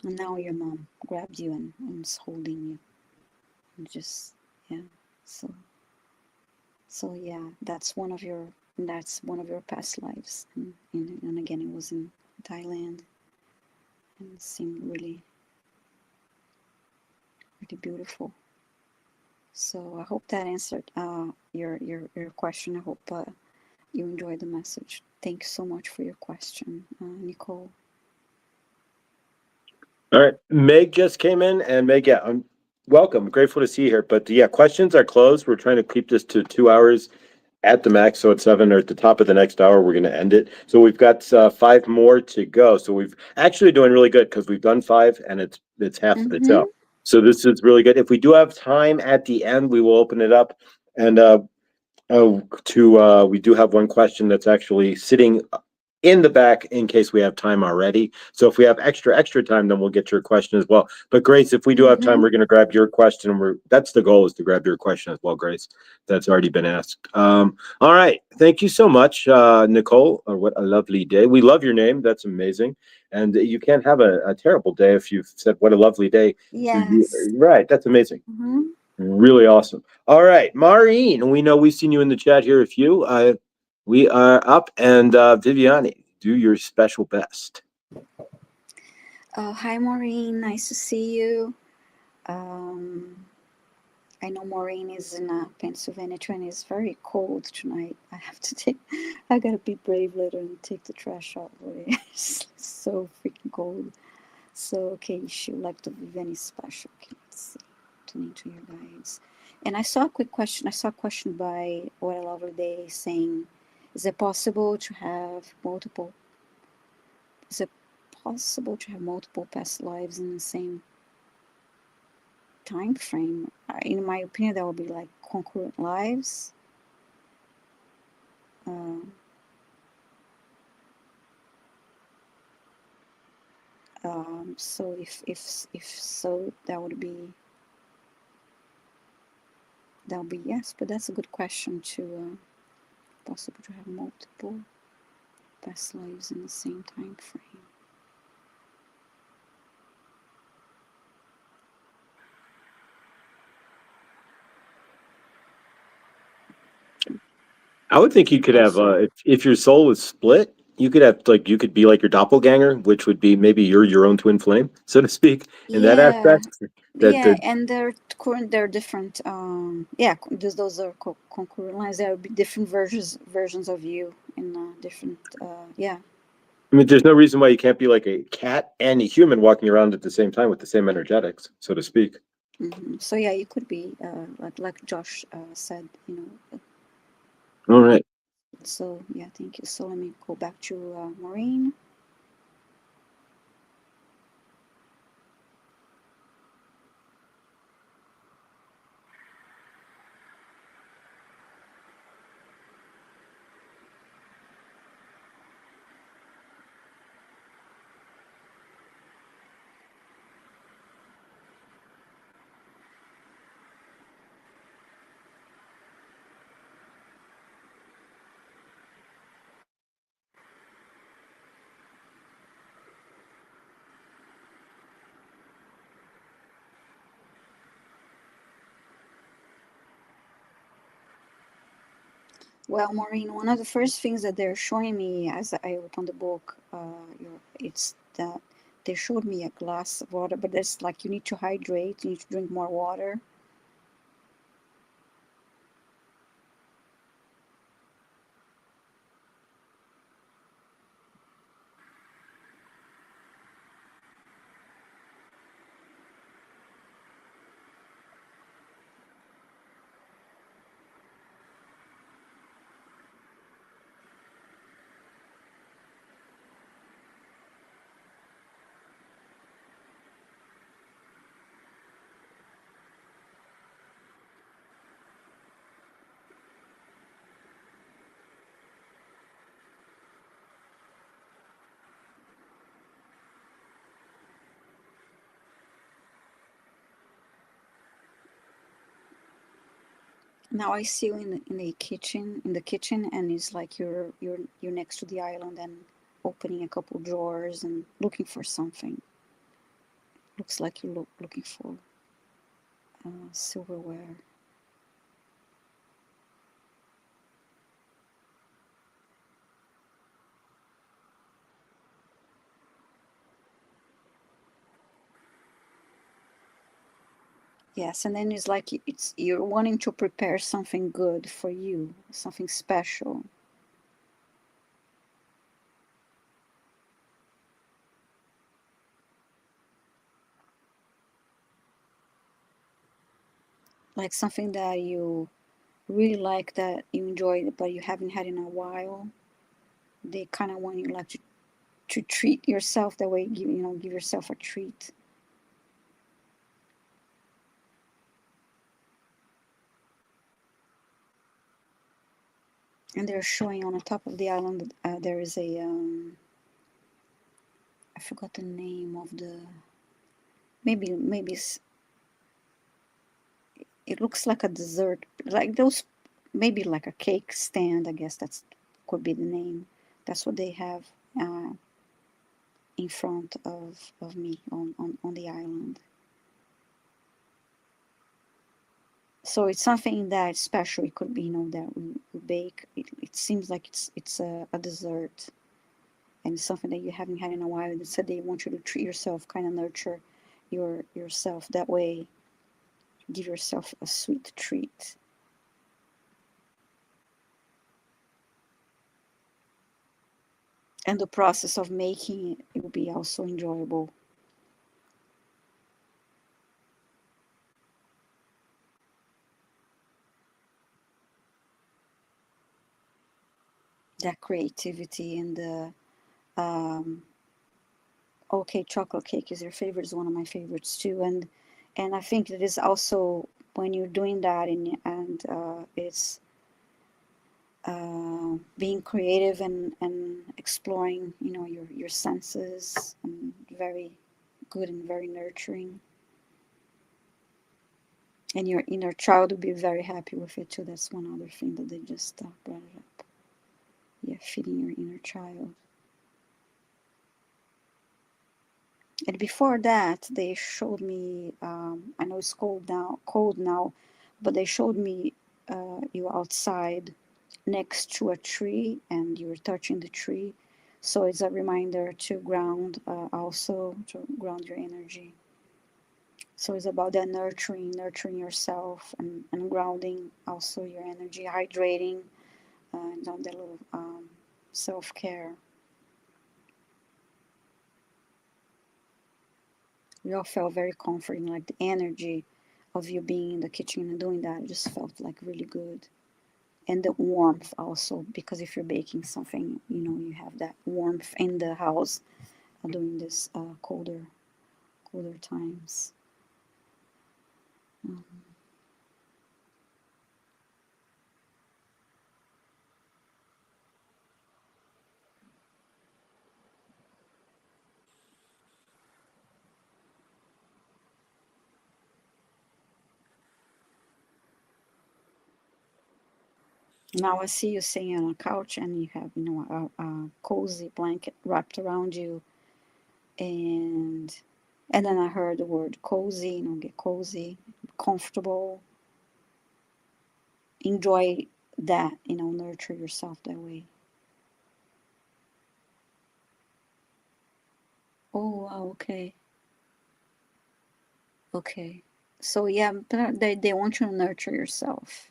And now your mom grabbed you and is holding you. And just, yeah. So, so yeah, that's one of your past lives. And again, it was in Thailand, and it seemed really, really beautiful. So I hope that answered your question. I hope you enjoyed the message. Thank you so much for your question, Nicole. All right. Meg just came in, and Meg, yeah, I'm welcome. Grateful to see you here. But yeah, questions are closed. We're trying to keep this to 2 hours at the max. So at 7 or at the top of the next hour, we're going to end it. So we've got 5 more to go. So we've actually doing really good because we've done 5 and it's half of the Mm-hmm. show. So this is really good. If we do have time at the end, we will open it up and we do have one question that's actually sitting in the back in case we have time already. So if we have extra time, then we'll get your question as well. But Grace, if we do have time, Mm-hmm. we're going to grab your question. That's the goal, is to grab your question as well, Grace. That's already been asked. All right, thank you so much, Nicole. What a lovely day. We love your name. That's amazing. And you can't have a terrible day if you've said what a lovely day to you. Yes. Right, that's amazing. Mm-hmm. Really awesome. All right, Maureen, we know we've seen you in the chat here a few. We are up, and Viviane, do your special best. Hi, Maureen. Nice to see you. Um, I know Maureen is in Pennsylvania, and it's very cold tonight. I have to take, I gotta be brave later and take the trash out. It's so freaking cold. So, okay, she would like to be very special. Okay, let's see. Tune into your guides. And I saw a quick question. I saw a question by What a Lovely Day saying, is it possible to have multiple, is it possible to have multiple past lives in the same time frame? In my opinion, that would be like concurrent lives. Uh, so if so, that would be yes. But that's a good question to possible to have multiple past lives in the same time frame. I would think you could have, Also, if your soul is split, you could have, like, you could be like your doppelganger, which would be maybe you're your own twin flame, so to speak, in that yeah, aspect. That yeah, the and they're different. Yeah, those are concurrent lines. There will be different versions of you in different. Yeah. I mean, there's no reason why you can't be like a cat and a human walking around at the same time with the same energetics, so to speak. So yeah, you could be like Josh said, you know. All right. So yeah, thank you. So let me go back to Maureen. Well, Maureen, one of the first things that they're showing me as I open the book, it's that they showed me a glass of water, but it's like you need to hydrate, you need to drink more water. Now I see you in the kitchen, and it's like you're next to the island and opening a couple drawers and looking for something. Looks like you're looking for silverware. Yes, and then it's like it's you're wanting to prepare something good for you, something special. Like something that you really like, that you enjoy, but you haven't had in a while. They kind of want you like to treat yourself that way, give yourself a treat. And they're showing on the top of the island, there is a, I forgot the name of the, maybe it looks like a dessert, like those, maybe like a cake stand, I guess that's could be the name. That's what they have in front of me on the island. So it's something that special. It could be, that we bake. It seems like it's a dessert, and it's something that you haven't had in a while. They said they want you to treat yourself, kind of nurture yourself that way. Give yourself a sweet treat. And the process of making it will be also enjoyable. That creativity and the okay, chocolate cake is your favorite, is one of my favorites too. And I think it is also when you're doing that, and it's being creative and exploring, your senses, and very good and very nurturing. And your inner child will be very happy with it too. That's one other thing that they just brought it up. Yeah, feeding your inner child. And before that, they showed me. I know it's cold now, but they showed me you outside next to a tree, and you're touching the tree. So it's a reminder to ground, also to ground your energy. So it's about that nurturing yourself, and grounding also your energy, hydrating, and on that little self care. We all felt very comforting, like the energy of you being in the kitchen and doing that just felt like really good. And the warmth also, because if you're baking something, you have that warmth in the house during this colder times. Mhm. Now I see you sitting on a couch, and you have, a cozy blanket wrapped around you, and and then I heard the word cozy. Get cozy, comfortable, enjoy that. Nurture yourself that way. Oh, wow, okay, okay. So yeah, but they want you to nurture yourself.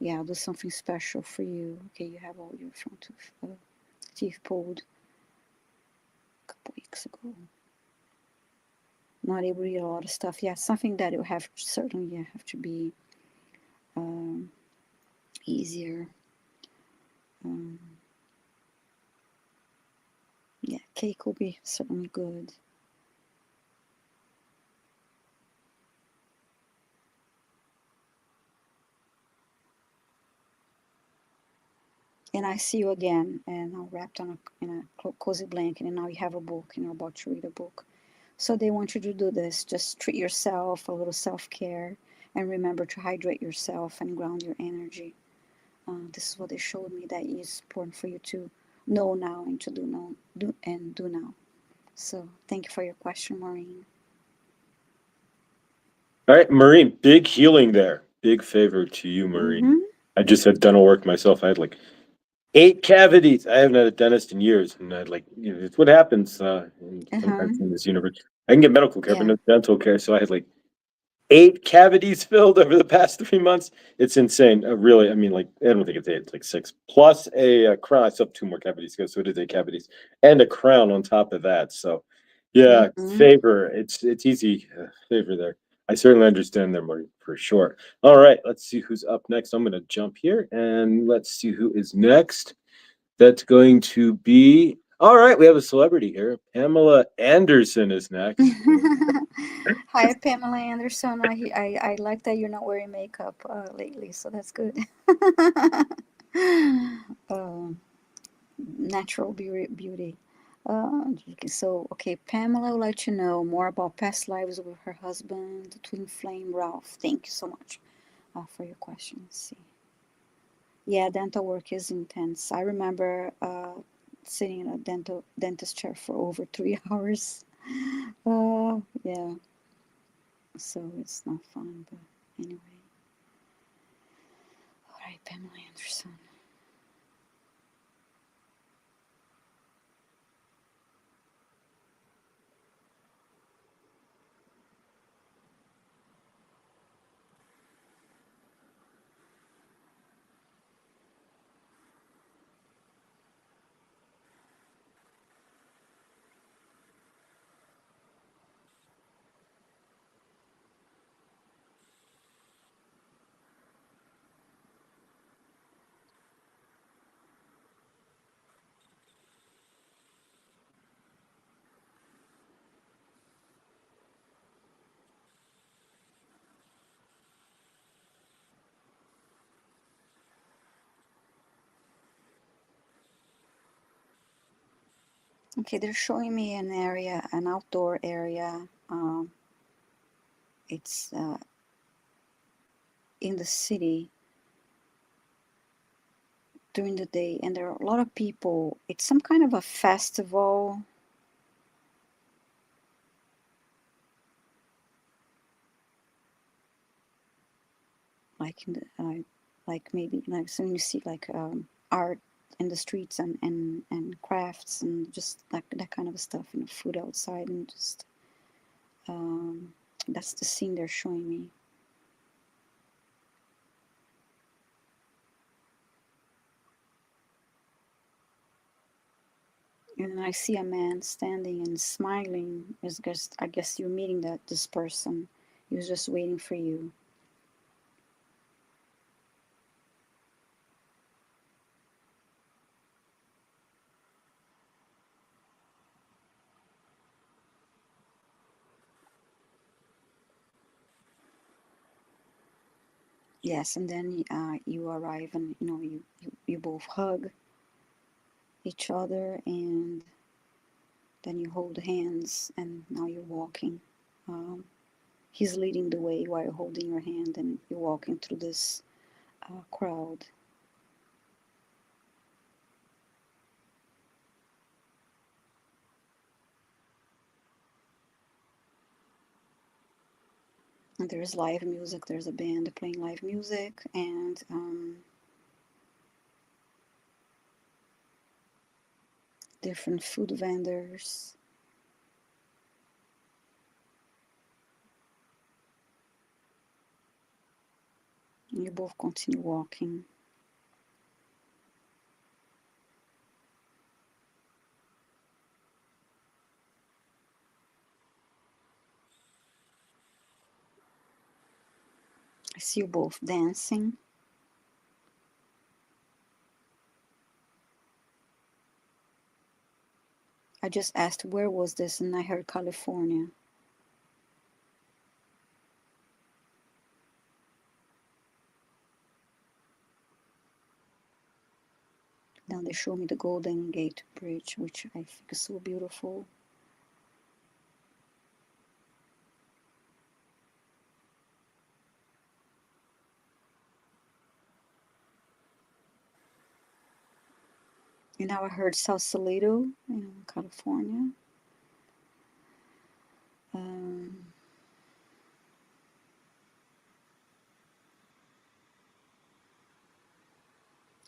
Yeah, do something special for you. Okay, you have all your front tooth teeth pulled a couple weeks ago. Not able to eat a lot of stuff. Yeah, something that it will have certainly, yeah, have to be um, easier. Um, yeah, cake will be certainly good. And I see you again, and I'm wrapped in a cozy blanket, and now you have a book, and you're about to read a book. So they want you to do this. Just treat yourself, a little self care, and remember to hydrate yourself and ground your energy. This is what they showed me that is important for you to know now, and to do now. Do now. So thank you for your question, Maureen. All right, Maureen, big healing there. Big favor to you, Maureen. Mm-hmm. I just had dental work myself. I had like 8 cavities. I haven't had a dentist in years, and I'd like, it's what happens Uh-huh. sometimes in this universe. I can get medical care, but Yeah. no dental care. So I had like 8 cavities filled over the past 3 months. It's insane. Really, I mean, like, I don't think it's eight, it's like six, plus a crown. I still have 2 more cavities to go, so it is 8 cavities, and a crown on top of that. So, yeah, Mm-hmm. favor. It's easy favor there. I certainly understand there, Marty, for sure. All right, let's see who's up next. I'm going to jump here and let's see who is next. That's going to be all right. We have a celebrity here. Pamela Anderson is next. Hi, Pamela Anderson. I like that you're not wearing makeup lately, so that's good. Um, natural beauty. Okay, Pamela would like to know more about past lives with her husband, the twin flame Ralph. Thank you so much for your question. Let's see. Yeah, dental work is intense. I remember sitting in a dentist chair for over 3 hours. Yeah, so it's not fun, but anyway. All right, Pamela Anderson. Okay, they're showing me an area, an outdoor area. It's in the city during the day, and there are a lot of people. It's some kind of a festival. Like in the like maybe like so you see like art in the streets and crafts and just like that kind of stuff, food outside, and just um, that's the scene they're showing me. And I see a man standing and smiling. It's just, I guess you're meeting this person. He was just waiting for you. Yes, and then you arrive, and you both hug each other, and then you hold hands, and now you're walking. Um, he's leading the way while holding your hand, and you're walking through this crowd. And there's live music. There's a band playing live music, and different food vendors. And you both continue walking. I see you both dancing. I just asked where was this, and I heard California. Now they show me the Golden Gate Bridge, which I think is so beautiful. And now I heard Sausalito, California. um,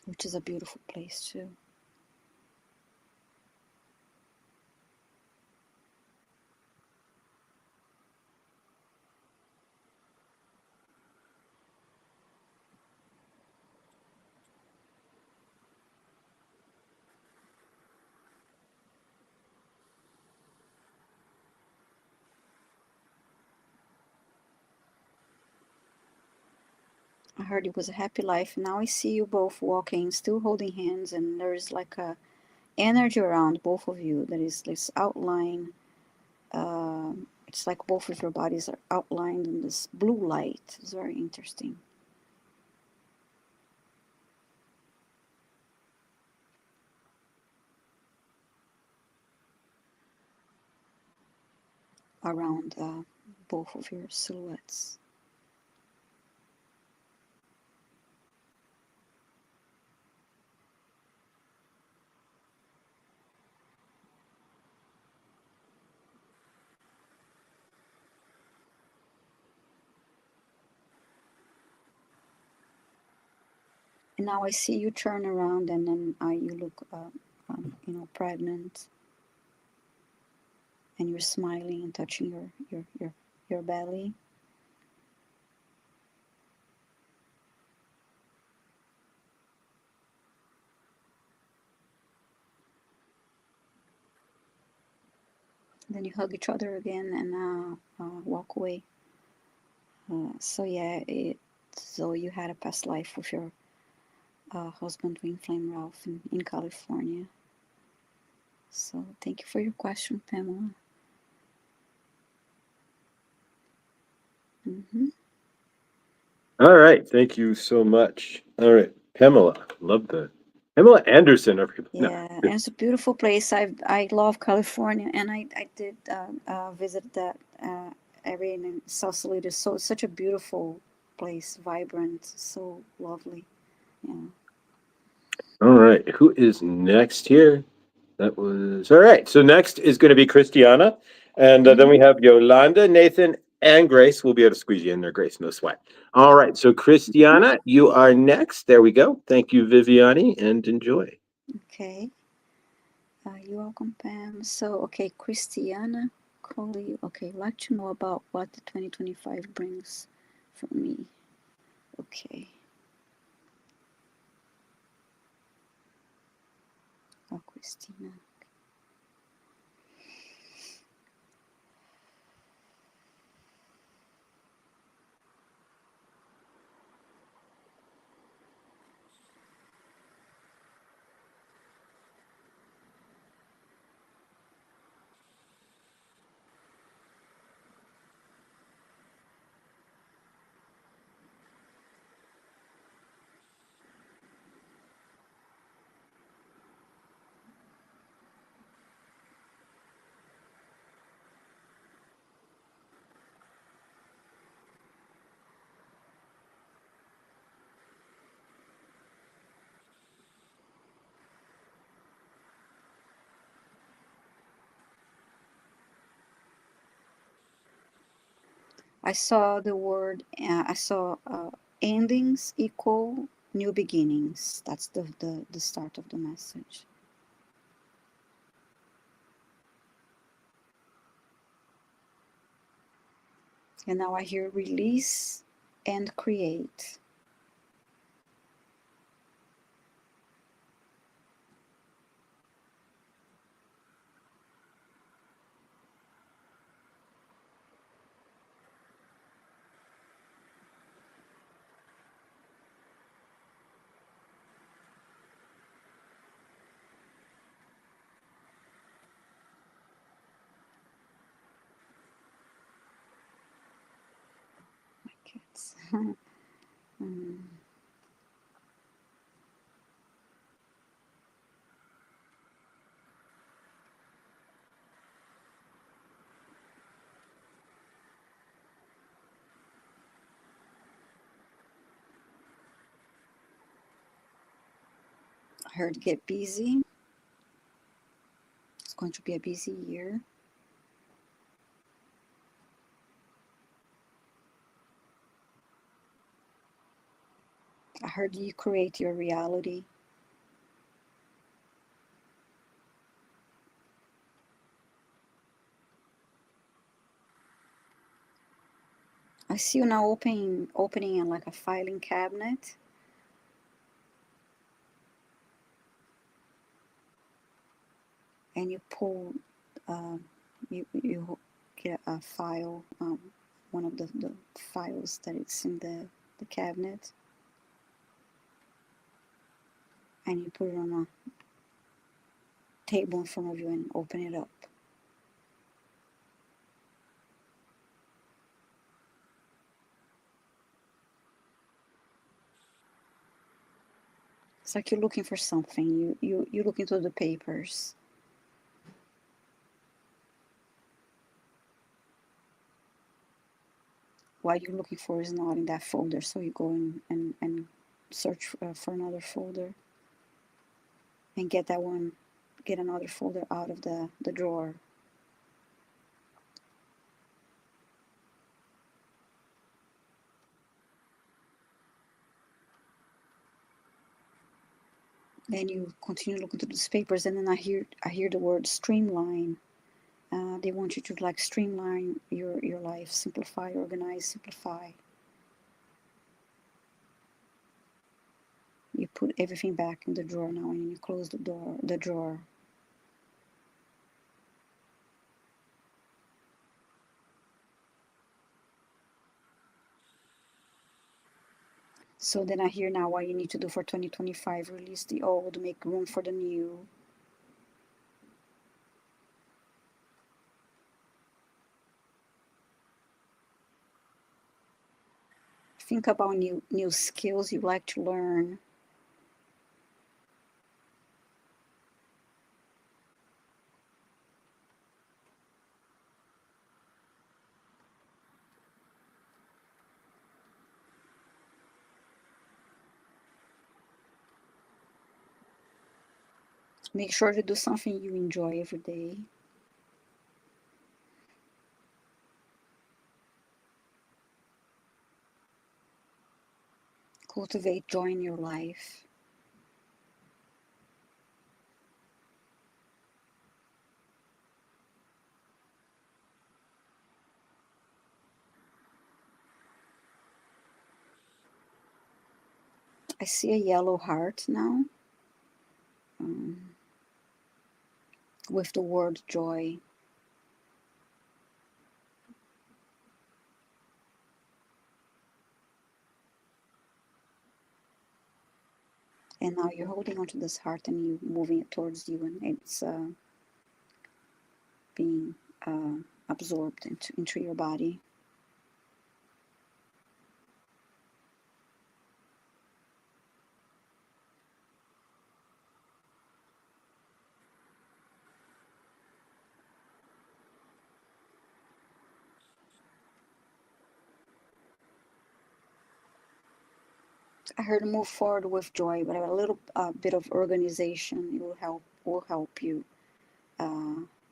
which is a beautiful place too. I heard it was a happy life. Now I see you both walking, still holding hands, and there's like a energy around both of you. There is this outline. It's like both of your bodies are outlined in this blue light. It's very interesting. Around both of your silhouettes. And now I see you turn around, and then you look, pregnant, and you're smiling and touching your belly. Then you hug each other again and walk away. So yeah, so you had a past life with your husband, Wing Flame Ralph, in California. So thank you for your question, Pamela. All right. Thank you so much. All right. Pamela. Love that. Pamela Anderson. Yeah, and it's a beautiful place. I love California, and I did visit that area in Sausalito. So it's such a beautiful place, vibrant, so lovely. Yeah. All right. Who is next here? That was all right. So next is going to be Christiana, and then we have Yolanda, Nathan, and Grace. We'll be able to squeeze you in there, Grace. No sweat. All right. So Christiana, you are next. There we go. Thank you, Viviane, and enjoy. Okay. You're welcome, Pam. So, okay, Christiana Coley. Okay, I'd like to know about what the 2025 brings for me. Okay. Oh, Christina. I saw the word, I saw endings equal new beginnings. That's the start of the message. And now I hear release and create. My kids. I heard get busy. It's going to be a busy year. I heard you create your reality. I see you now opening like a filing cabinet. And you pull, you get a file, one of the files that it's in the cabinet, and you put it on a table in front of you and open it up. It's like you're looking for something. You look into the papers. What you're looking for is not in that folder, so you go in and search for another folder and get that one, get another folder out of the drawer. Then you continue looking through these papers, and then I hear the word streamline. They want you to like streamline your life, simplify, organize, simplify. You put everything back in the drawer now, and you close the drawer. So then I hear now what you need to do for 2025: release the old, make room for the new. Think about new skills you like to learn. Make sure to do something you enjoy every day. Cultivate joy in your life. I see a yellow heart now, with the word joy. And now you're holding onto this heart and you moving it towards you, and it's being absorbed into your body. I heard move forward with joy, but a little bit of organization will help you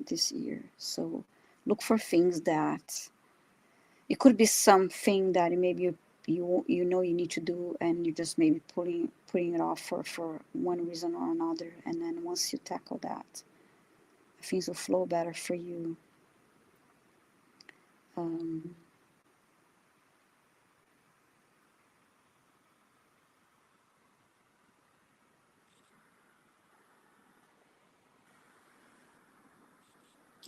this year. So look for things that it could be something that maybe you know you need to do, and you're just maybe putting it off for one reason or another. And then once you tackle that, things will flow better for you. Um,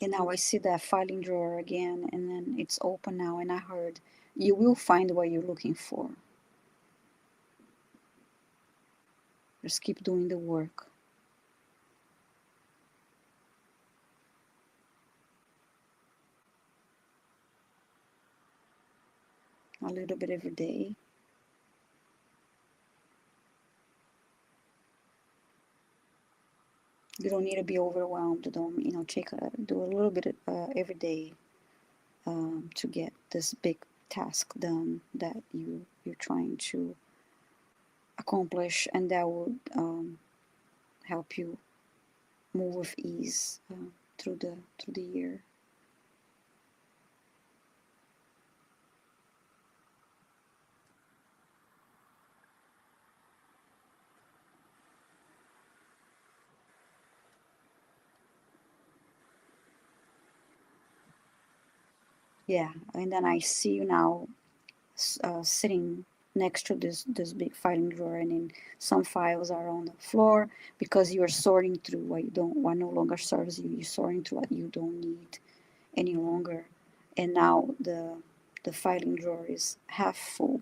and now I see that filing drawer again, and then it's open now, and I heard you will find what you're looking for. Just keep doing the work. A little bit every day. You don't need to be overwhelmed. Don't do a little bit every day to get this big task done that you're trying to accomplish, and that will help you move with ease through the year. Yeah, and then I see you now sitting next to this big filing drawer, and then some files are on the floor because you are sorting through what no longer serves you. You're sorting through what you don't need any longer, and now the filing drawer is half full,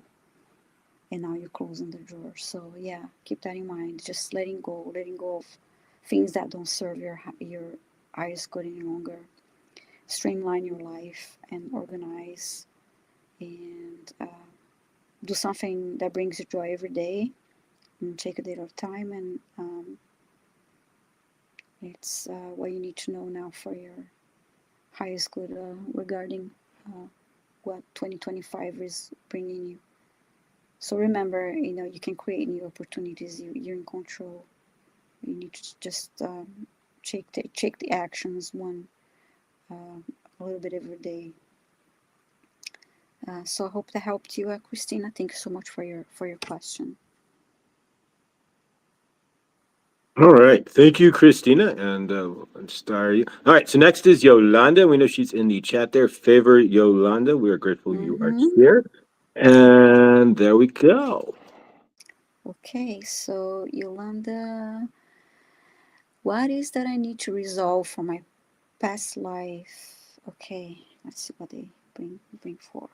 and now you're closing the drawer. So yeah, keep that in mind. Just letting go of things that don't serve your highest good any longer. Streamline your life and organize, and do something that brings you joy every day, and take a day at a time. And it's what you need to know now for your highest good regarding uh, what 2025 is bringing you. So remember, you can create new opportunities. You're in control. You need to just take the actions one a little bit every day. So I hope that helped you, Christina. Thank you so much for your question. All right. Thank you, Christina. And let's start you. All right. So next is Yolanda. We know she's in the chat there. Favor Yolanda. We are grateful you are Mm-hmm. here. And there we go. Okay, so Yolanda, what is that I need to resolve from my past life? Okay, let's see what they bring forth.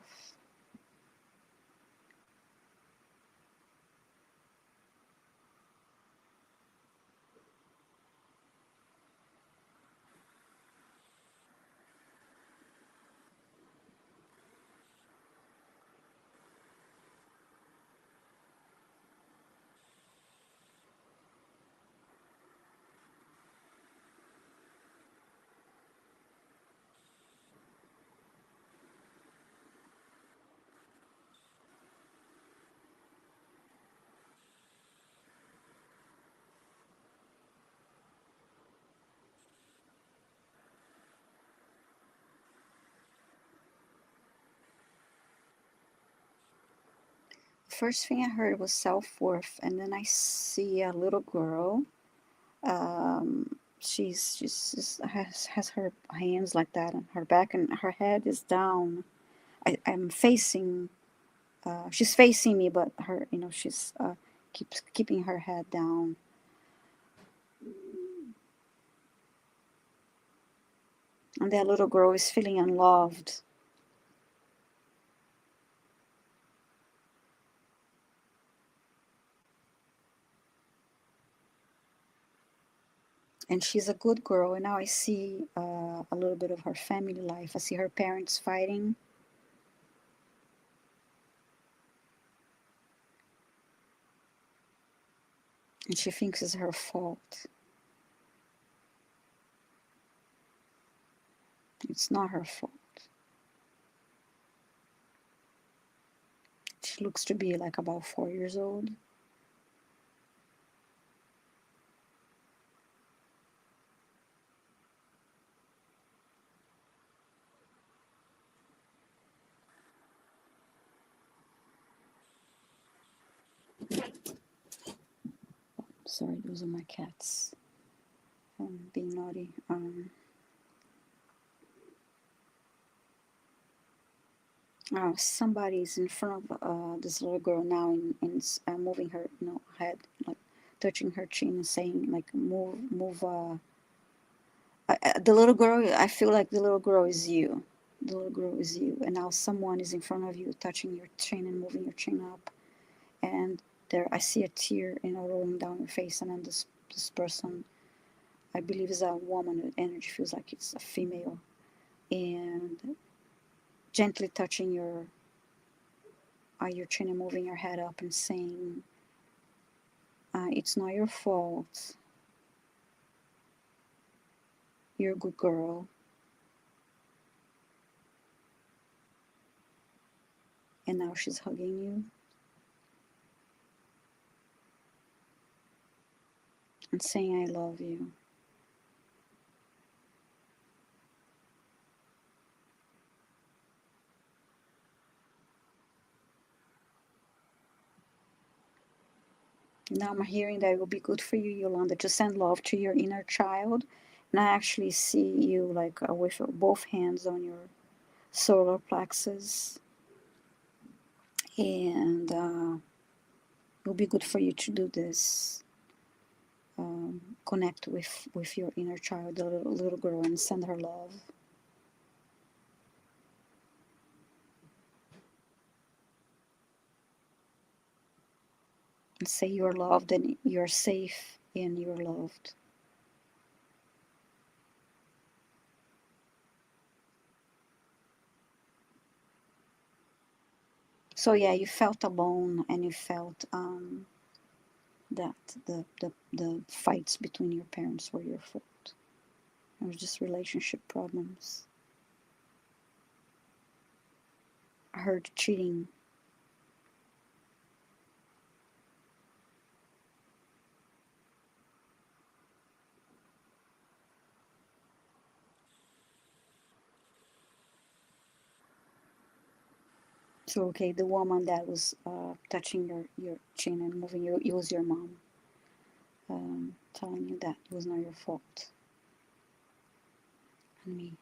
First thing I heard was self-worth, and then I see a little girl. She's has her hands like that on her back, and her head is down. I'm facing. She's facing me, but she's keeps keeping her head down. And that little girl is feeling unloved. And she's a good girl. And now I see a little bit of her family life. I see her parents fighting, and she thinks it's her fault. It's not her fault. She looks to be like about 4 years old. Sorry, those are my cats being naughty. Somebody's in front of this little girl now, and moving her, head, like touching her chin and saying, like, move, move. The little girl, I feel like the little girl is you. The little girl is you, and now someone is in front of you, touching your chin and moving your chin up, and there I see a tear, rolling down your face, and then this person, I believe, is a woman. The energy feels like it's a female, and gently touching your chin and moving your head up and saying, "It's not your fault. You're a good girl." And now she's hugging you and saying, "I love you." Now I'm hearing that it will be good for you, Yolanda, to send love to your inner child. And I actually see you like with both hands solar plexus, and it'll be good for you to do this. Connect with your inner child, the little girl, and send her love. And say you're loved and you're safe and you're loved. So yeah, you felt alone, and you felt that the fights between your parents were your fault. It was just relationship problems. I heard cheating. So okay, the woman that was touching your chin and moving you, it was your mom, telling you that it was not your fault. And me.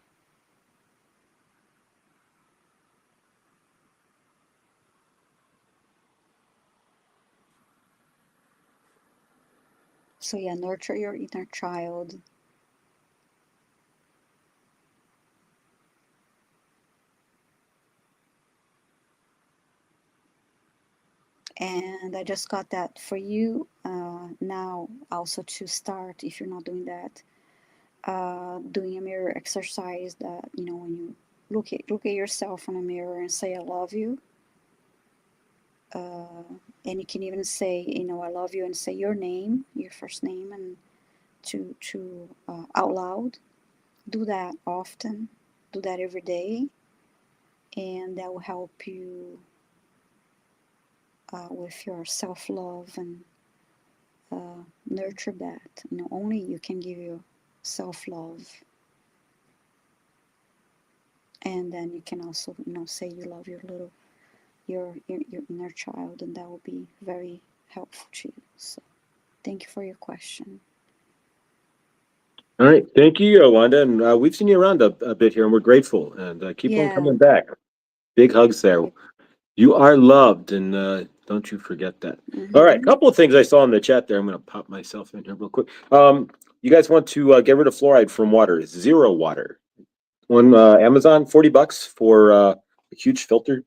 So yeah, nurture your inner child. And I just got that for you now also to start, if you're not doing that, doing a mirror exercise that, when you look at yourself in a mirror and say, I love you. And you can even say, I love you, and say your name, your first name, and to out loud. Do that often. Do that every day. And that will help you with your self-love and nurture that. Only you can give you self-love. And then you can also, say you love your inner child, and that will be very helpful to you. So thank you for your question. All right. Thank you, Yolanda. And we've seen you around a bit here, and we're grateful. And keep on Yeah. coming back. Big hugs there. You are loved, and don't you forget that. All right. Mm-hmm. Couple of things I saw in the chat there. I'm going to pop myself in here real quick. You guys want to get rid of fluoride from water? Zero water. On Amazon, $40 for a huge filter.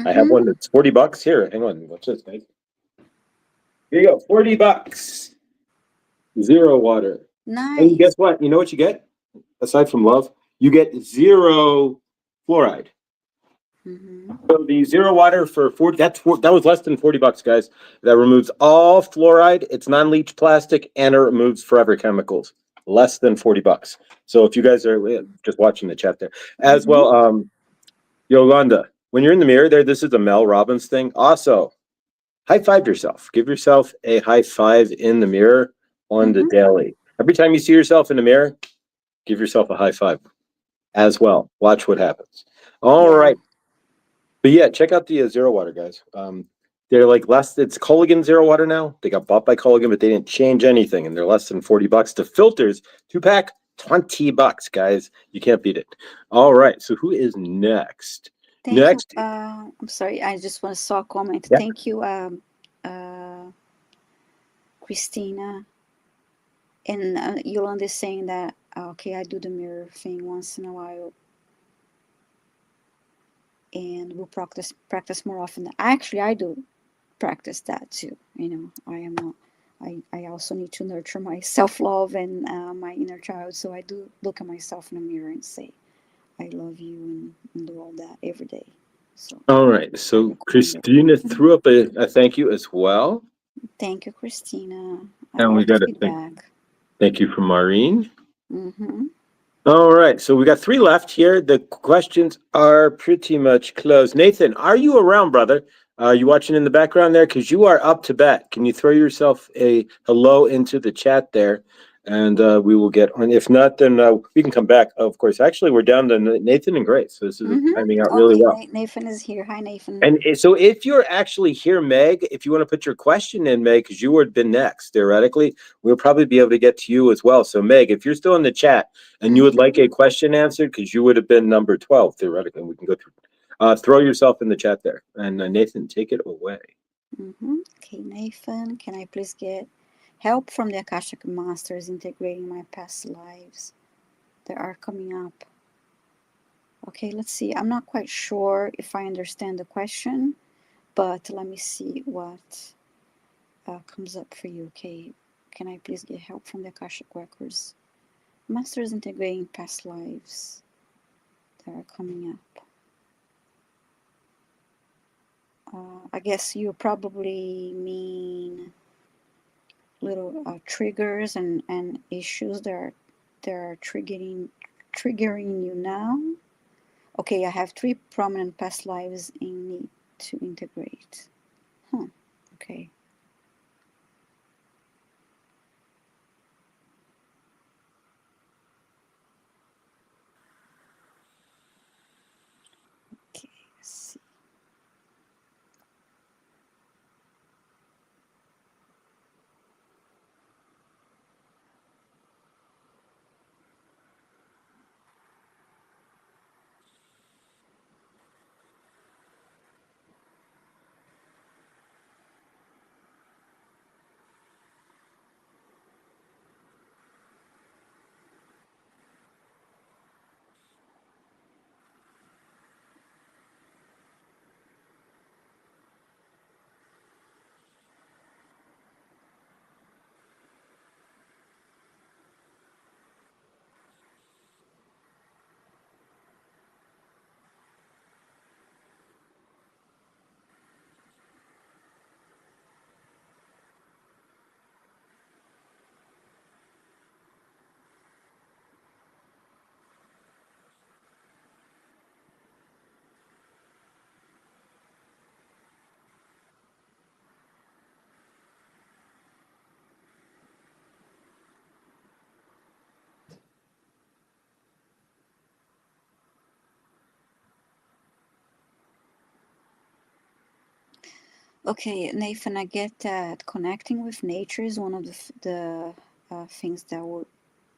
I have Mm-hmm. one that's $40. Here, hang on. Watch this, guys. Here you go. $40. Zero water. And Nice. guess what? You know what you get? Aside from love, you get zero fluoride. Mm-hmm. So the zero water for 40, that was less than $40, guys. That removes all fluoride. It's non-leach plastic, and it removes forever chemicals. Less than $40. So if you guys are just watching the chat there, as Mm-hmm. well, Yolanda, when you're in the mirror there, this is a Mel Robbins thing. Also, high five yourself. Give yourself a high five in the mirror on the Mm-hmm. daily. Every time you see yourself in the mirror, give yourself a high five as well. Watch what happens. All Yeah. right. But yeah, check out the Zero Water, guys. They're like it's Culligan Zero Water now. They got bought by Culligan, but they didn't change anything, and they're less than $40. The filters, 2-pack, $20, guys. You can't beat it. All right. So who is next? Thank you. Next. I'm sorry. I just want to saw a comment. Yeah. Thank you, Christina. And Yolanda is saying that, okay, I do the mirror thing once in a while, and we'll practice more often. Actually, I do practice that too. I am not. I also need to nurture my self-love and my inner child. So I do look at myself in the mirror and say, I love you, and do all that every day. So All right. So Christina threw up a thank you as well. thank you, Christina. I And we love the got a feedback. thank you from Maureen. Mm-hmm. All right. So we got 3 left here. The questions are pretty much closed. Nathan, are you around, brother? Are you watching in the background there? Because you are up to bat. Can you throw yourself a hello into the chat there and we will get on. If not, then we can come back. Of course, actually, we're down to Nathan and Grace, so this is timing out really Okay, well. Nathan is here. Hi, Nathan. And so, if you're actually here, Meg, if you want to put your question in, Meg, because you would have been next, theoretically, we'll probably be able to get to you as well. So, Meg, if you're still in the chat and you would like a question answered, because you would have been number 12, theoretically, we can go through. Throw yourself in the chat there. And Nathan, take it away. Okay, Nathan, can I please get help from the Akashic Masters integrating my past lives that are coming up? Okay, let's see. I'm not quite sure if I understand the question, but let me see what comes up for you. Okay, can I please get help from the Akashic Records? Masters integrating past lives that are coming up. I guess you probably mean little triggers and issues that are triggering you now. Okay, I have 3 prominent past lives in need to integrate. Okay. Okay, let's see. Okay, Nathan, I get that connecting with nature is one of the things that will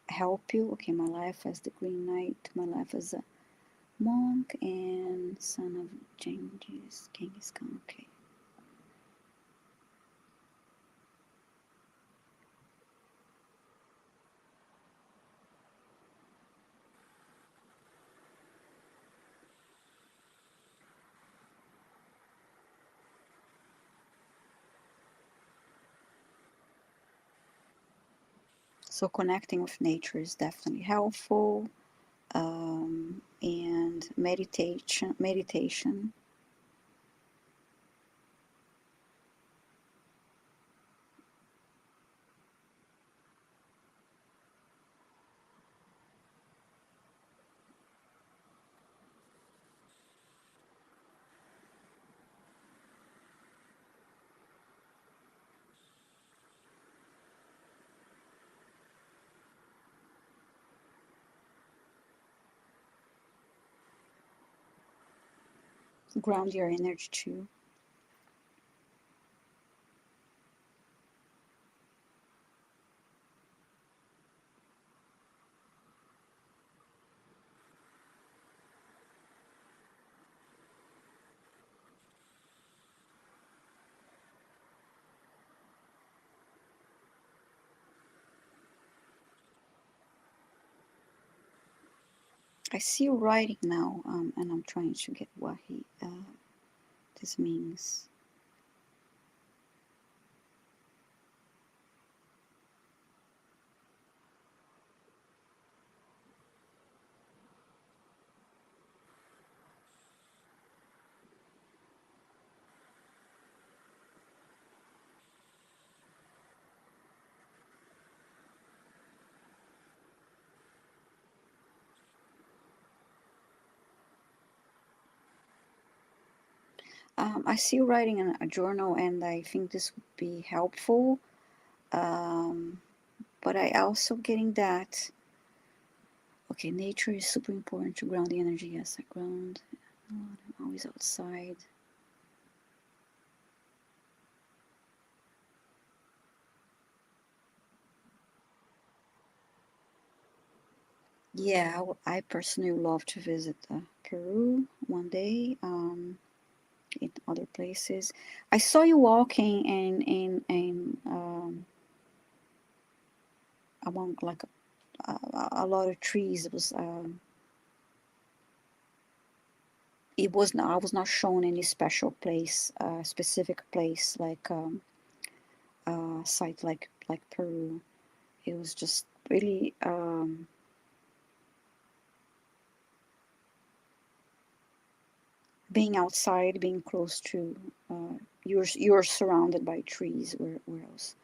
help you. Okay, my life as the Green Knight, my life as a monk and son of Genghis Khan. Okay. So connecting with nature is definitely helpful, and meditation. Ground your energy too. I see you writing now, and I'm trying to get what this means. I see you writing in a journal, and I think this would be helpful. Um, but I also getting that. Okay, nature is super important to ground the energy. Yes, I ground. I'm always outside. Yeah, I personally would love to visit Peru one day. In other places, I saw you walking in among like a lot of trees. It was not, I was not shown any special place, specific place like site like Peru. It was just really being outside, being close to you're surrounded by trees. Where else?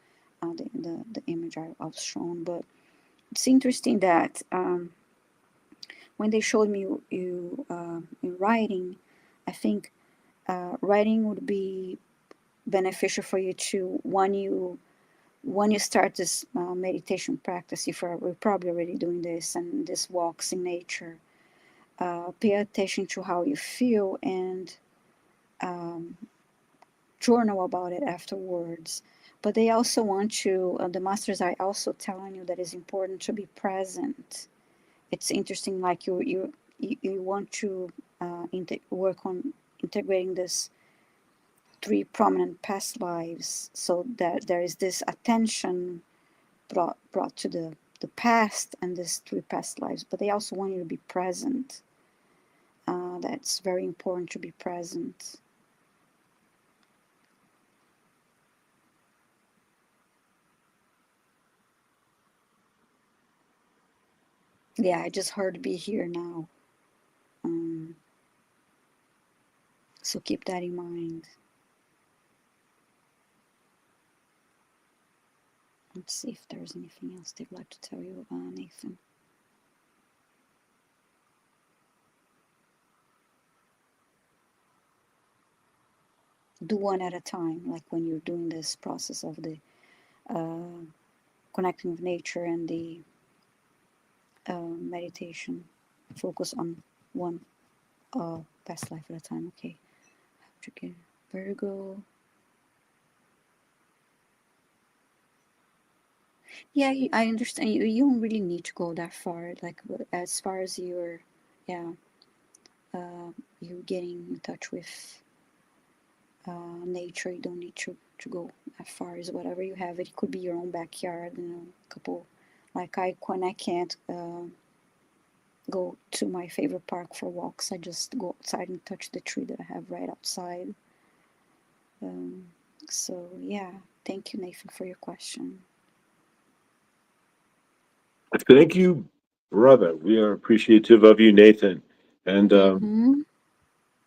The image I was shown, but it's interesting that when they showed me you in writing, I think writing would be beneficial for you to when you start this meditation practice. If we're probably already doing this and this walks in nature, pay attention to how you feel and um, journal about it afterwards. But they also want to, the masters are also telling you that it's important to be present. It's interesting, like you want to work on integrating this three prominent past lives, so that there is this attention brought to the past and these three past lives. But they also want you to be present. That's very important to be present. Yeah, I just heard be here now. Um, so keep that in mind. Let's see if there's anything else they'd like to tell you, Nathan. Do one at a time, like when you're doing this process of the uh, connecting with nature and the meditation. Focus on one past life at a time. Okay. Tricky. Virgo. Yeah, I understand. You don't really need to go that far. Like as far as you're, yeah, you getting in touch with nature. You don't need to go as far as whatever you have. It could be your own backyard. You know, a couple. Like when I can't go to my favorite park for walks, I just go outside and touch the tree that I have right outside. Um, so yeah, thank you, Nathan, for your question. Thank you, brother. We are appreciative of you, Nathan. And Mm-hmm.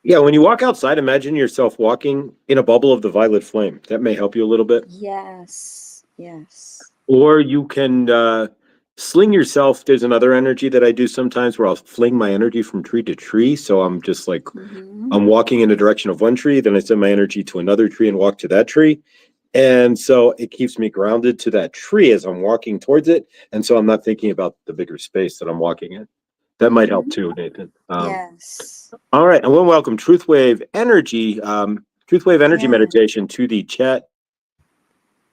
yeah, when you walk outside, imagine yourself walking in a bubble of the violet flame. That may help you a little bit. Yes, yes. Or you can sling yourself. There's another energy that I do sometimes where I'll fling my energy from tree to tree. So I'm just like, Mm-hmm. I'm walking in the direction of one tree, then I send my energy to another tree and walk to that tree. And so it keeps me grounded to that tree as I'm walking towards it. And so I'm not thinking about the bigger space that I'm walking in. That might help Mm-hmm. too, Nathan. Yes. All right. I want to welcome Truth Wave Energy Yeah. Meditation to the chat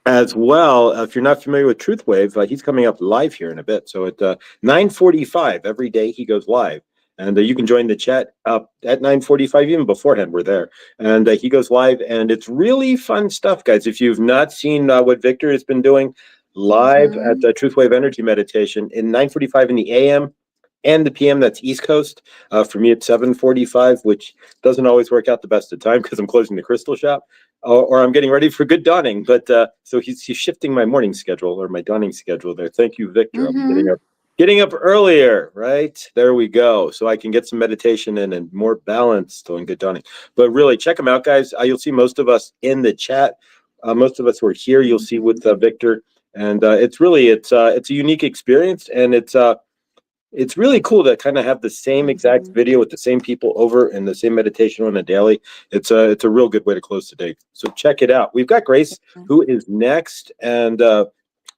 as well. If you're not familiar with Truthwave, he's coming up live here in a bit. So at 9:45 every day he goes live, and you can join the chat up at 9:45 even beforehand. We're there, and he goes live, and it's really fun stuff, guys. If you've not seen what Victor has been doing live at Mm-hmm. Truthwave Energy Meditation in 9:45 in the AM and the PM, that's East Coast. For me, it's 7:45, which doesn't always work out the best of time because I'm closing the crystal shop, or I'm getting ready for good dawning. But so he's shifting my morning schedule or my dawning schedule there. Thank you, Victor. I'll be Mm-hmm. getting up earlier. Right there we go, so I can get some meditation in and more balance during good dawning. But really, check them out, guys. You'll see most of us in the chat. Most of us who are here, you'll see with Victor, and it's a unique experience, and it's really cool to kind of have the same exact Mm-hmm. video with the same people over and the same meditation on a daily. It's a real good way to close today. So check it out. We've got Grace who is next, and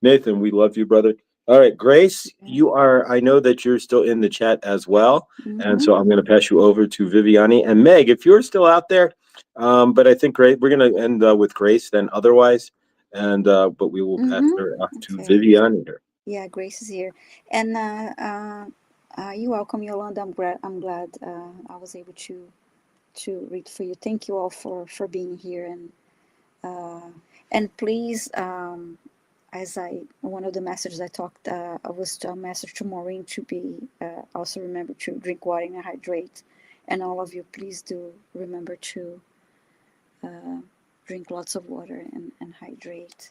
Nathan, we love you, brother. All right, Grace, Okay. you are, I know that you're still in the chat as well. And Mm-hmm. so I'm going to pass you over to Viviani and Meg. If you're still out there, but I think great, we're going to end with Grace then otherwise. And, but we will pass Mm-hmm. her off to Okay. Viviani here. Yeah, Grace is here, and you're welcome, Yolanda. I'm glad I was able to read for you. Thank you all for being here, uh, and please, as I one of the messages I talked, I was a message to Maureen to be also remember to drink water and hydrate, and all of you, please do remember to uh, drink lots of water and hydrate.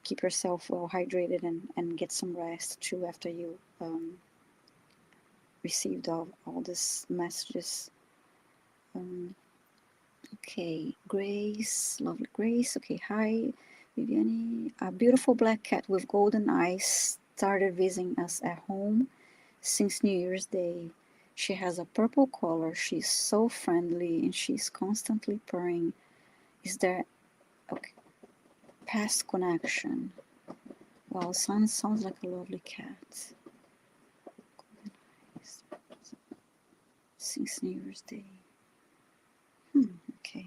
Keep yourself well hydrated and get some rest too after you received all these messages. Um, okay, Grace, lovely Grace. Okay, hi, Viviane. A beautiful black cat with golden eyes started visiting us at home since New Year's Day. She has a purple color. She's so friendly and she's constantly purring. Is there okay? Past connection. Wow, sounds like a lovely cat. Since New Year's Day. Okay.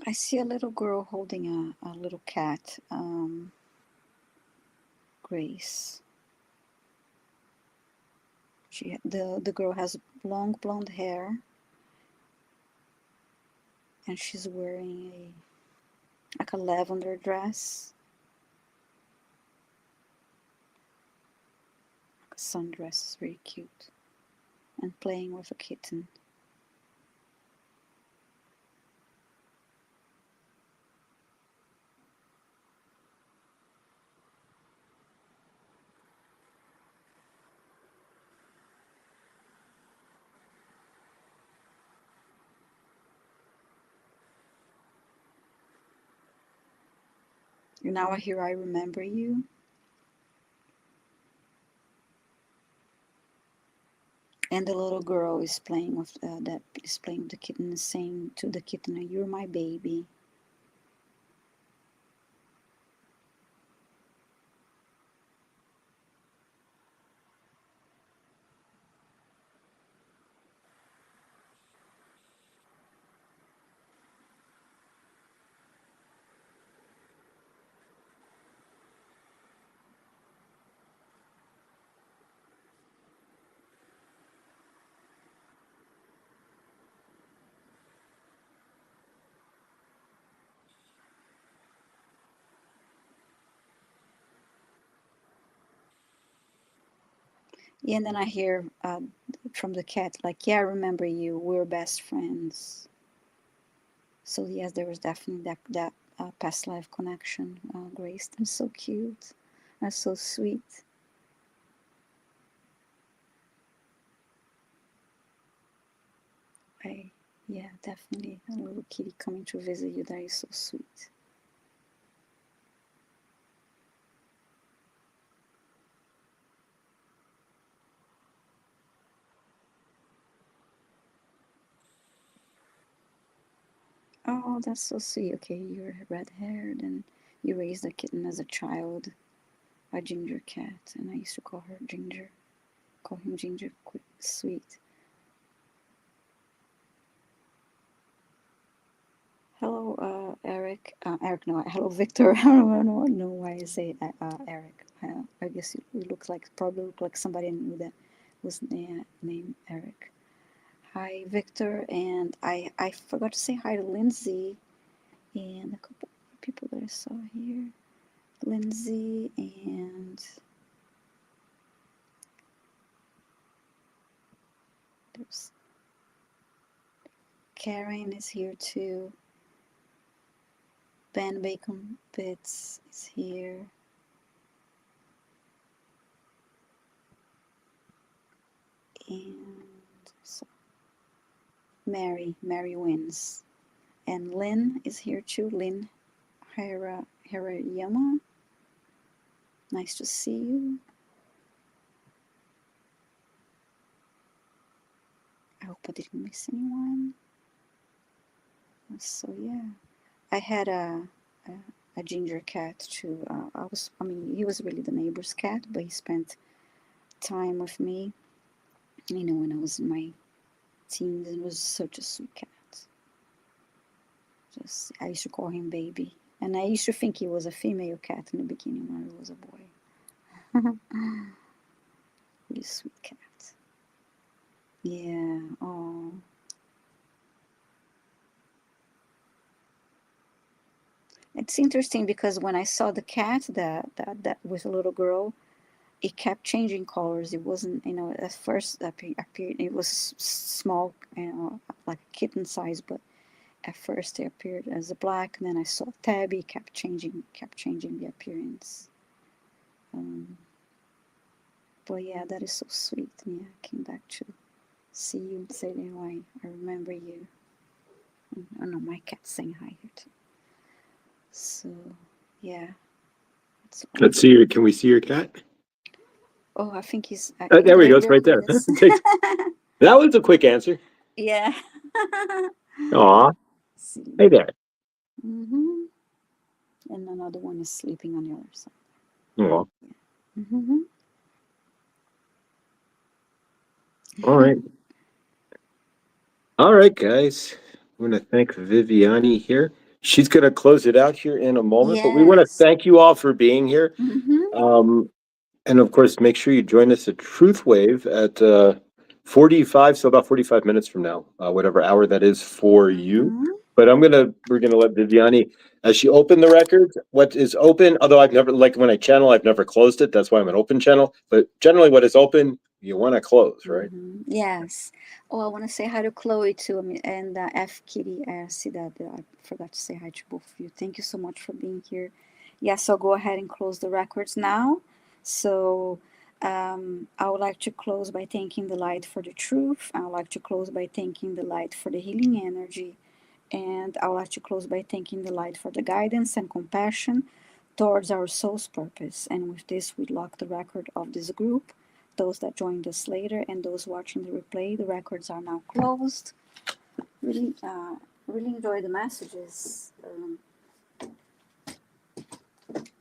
I see a little girl holding a little cat, Grace. The girl has long blonde hair and she's wearing like a lavender dress, like a sundress, is very cute, and playing with a kitten. Now I hear I remember you. And the little girl is playing with that is playing with the kitten and saying to the kitten, "You're my baby." Yeah, and then I hear from the cat, like, "Yeah, I remember you. We're best friends." So yes, there was definitely that past life connection. Grace, that's so cute. That's so sweet. I Yeah, definitely a little kitty coming to visit you. That is so sweet. Oh, that's so sweet. Okay, you're red haired and you raised a kitten as a child, a ginger cat, and I used to call her Ginger. Call him Ginger. Quick, sweet. Hello, Eric. Eric, no, hello, Victor. I don't know why I say Eric. I guess it looks like, probably look like somebody with a was named Eric. Hi, Victor, and I forgot to say hi to Lindsay and a couple of people that I saw here. Lindsay and there's Karen is here too. Ben Bacon Bits is here. And so Mary wins. And Lynn is here too. Lynn Harayama. Nice to see you. I hope I didn't miss anyone. So yeah, I had a ginger cat too. He was really the neighbor's cat, but he spent time with me, when I was in my teens. It was such a sweet cat. I used to call him baby, and I used to think he was a female cat in the beginning when it was a boy. Really sweet cat. Yeah. Oh. It's interesting because when I saw the cat that was a little girl, it kept changing colors. It wasn't, at first appeared it was small, like a kitten size, but at first it appeared as a black, and then I saw Tabby kept changing the appearance. But yeah, that is so sweet. Yeah, I came back to see you and say, I remember you. I know my cat's saying hi here too. So yeah. Let's see your. Can we see your cat? Oh, I think he's. There we go. It's right there. That was a quick answer. Yeah. Aw. Hey there. Mm-hmm. And another one is sleeping on the other side. Aw. Yeah. Mm-hmm. All right. All right, guys. I'm going to thank Viviane here. She's going to close it out here in a moment, but we want to Yes. thank you all for being here. Mm-hmm. And of course, make sure you join us at Truth Wave at 45, so about 45 minutes from now, whatever hour that is for you. Mm-hmm. But we're gonna let Viviane, as she opened the record, what is open, although I've never, like when I channel, I've never closed it. That's why I'm an open channel. But generally what is open, you want to close, right? Mm-hmm. Yes. Oh, I want to say hi to Chloe too. And F Kitty. I see that. I forgot to say hi to both of you. Thank you so much for being here. Yeah, so go ahead and close the records now. So I would like to close by thanking the light for the truth. I would like to close by thanking the light for the healing energy. And I would like to close by thanking the light for the guidance and compassion towards our soul's purpose. And with this, we lock the record of this group. Those that joined us later and those watching the replay, the records are now closed. Really enjoy the messages.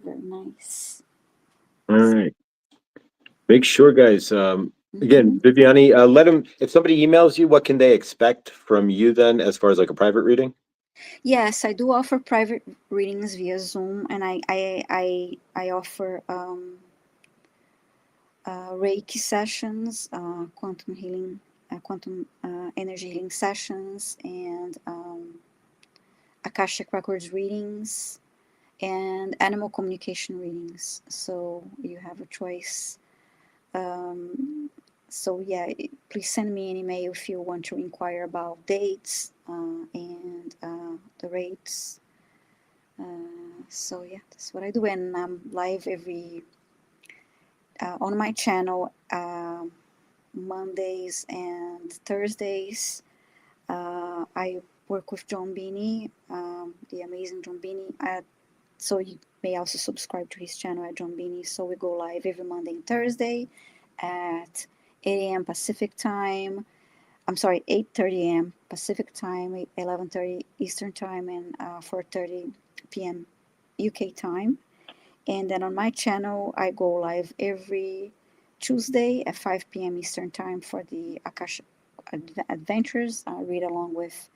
Very nice. All right. Make sure, guys. Again, Mm-hmm. Viviane, let them. If somebody emails you, what can they expect from you then, as far as like a private reading? Yes, I do offer private readings via Zoom, and I offer Reiki sessions, quantum healing, quantum energy healing sessions, and Akashic Records readings, and animal communication readings. So you have a choice. So yeah, please send me an email if you want to inquire about dates and the rates. So yeah, that's what I do, and I'm live every on my channel Mondays and Thursdays. I work with John Beanie, the amazing John Beanie. So you may also subscribe to his channel at John Beanie. So we go live every Monday and Thursday at 8 a.m. Pacific time. I'm sorry, 8:30 a.m. Pacific time, 11:30 Eastern time, and 4:30 p.m. UK time. And then on my channel, I go live every Tuesday at 5 p.m. Eastern time for the Akashic Adventures. I read along with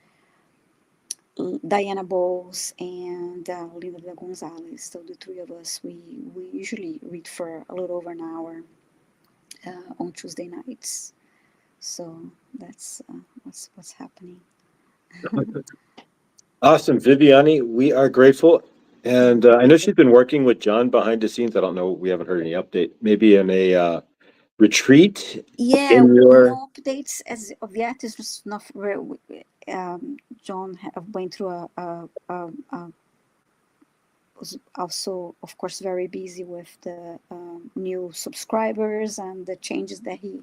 Diana Bowles, and Linda de Gonzalez. So the three of us, we usually read for a little over an hour on Tuesday nights. So that's what's happening. Awesome, Viviane. We are grateful. And I know she's been working with John behind the scenes. I don't know. We haven't heard any update. Maybe in a retreat Yeah, in your. no updates as of yet. It's just not where John went through was also, of course, very busy with the new subscribers and the changes that he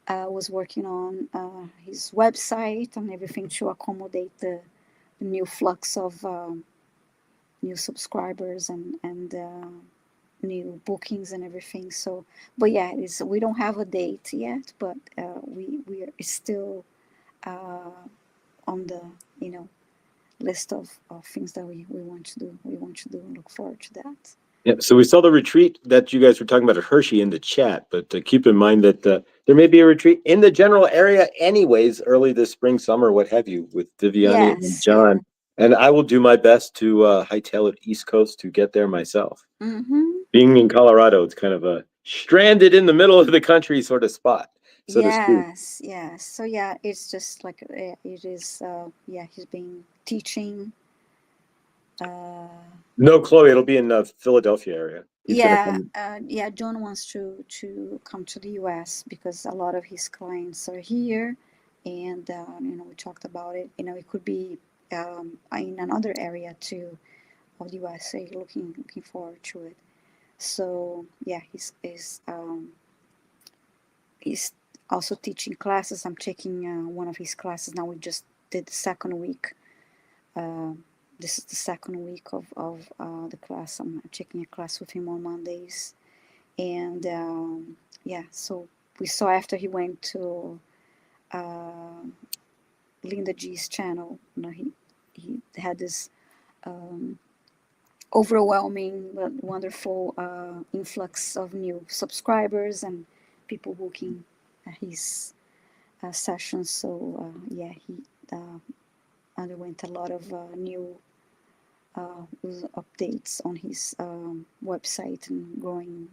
was working on his website and everything to accommodate the new flux of new subscribers and new bookings and everything. So, but yeah, we don't have a date yet, but we are still on the list of things that we want to do. We want to do and look forward to that. Yeah, so we saw the retreat that you guys were talking about at Hershey in the chat, but keep in mind that there may be a retreat in the general area anyways, early this spring, summer, what have you, with Viviane and Yes, yeah. John. And I will do my best to hightail it East Coast to get there myself. Mm-hmm. Being in Colorado, it's kind of a stranded in the middle of the country sort of spot, so to speak. Yes, yes. So yeah, it's just like it is. Yeah, he's been teaching. Uh, No, Chloe, it'll be in the Philadelphia area. He's going to yeah, come. yeah. John wants to come to the U.S. because a lot of his clients are here, and we talked about it. It could be in another area too of the U.S. So looking forward to it. So yeah, he's also teaching classes. I'm taking one of his classes now. We just did the second week. Uh, this is the second week of the class. I'm taking a class with him on Mondays, and yeah. So we saw after he went to uh, Linda G's channel. He had this um, overwhelming but wonderful influx of new subscribers and people booking his sessions. So yeah, he underwent a lot of new updates on his website and growing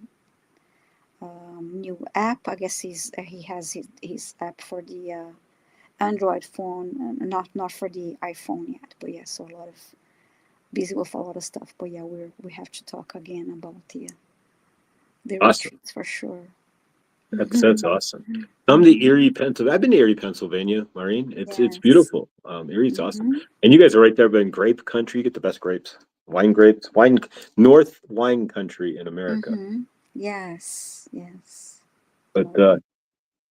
new app. I guess he has his app for the Android phone, not for the iPhone yet. But yeah, so a lot of busy with a lot of stuff. But yeah, we have to talk again about the Awesome. retreats for sure. That's awesome. Come to Erie, Pennsylvania. I've been to Erie, Pennsylvania, Maureen. It's Yes. beautiful. Erie's awesome. Mm-hmm. And you guys are right there in grape country. You get the best grapes. Wine grapes. North wine country in America. Mm-hmm. Yes. Yes. But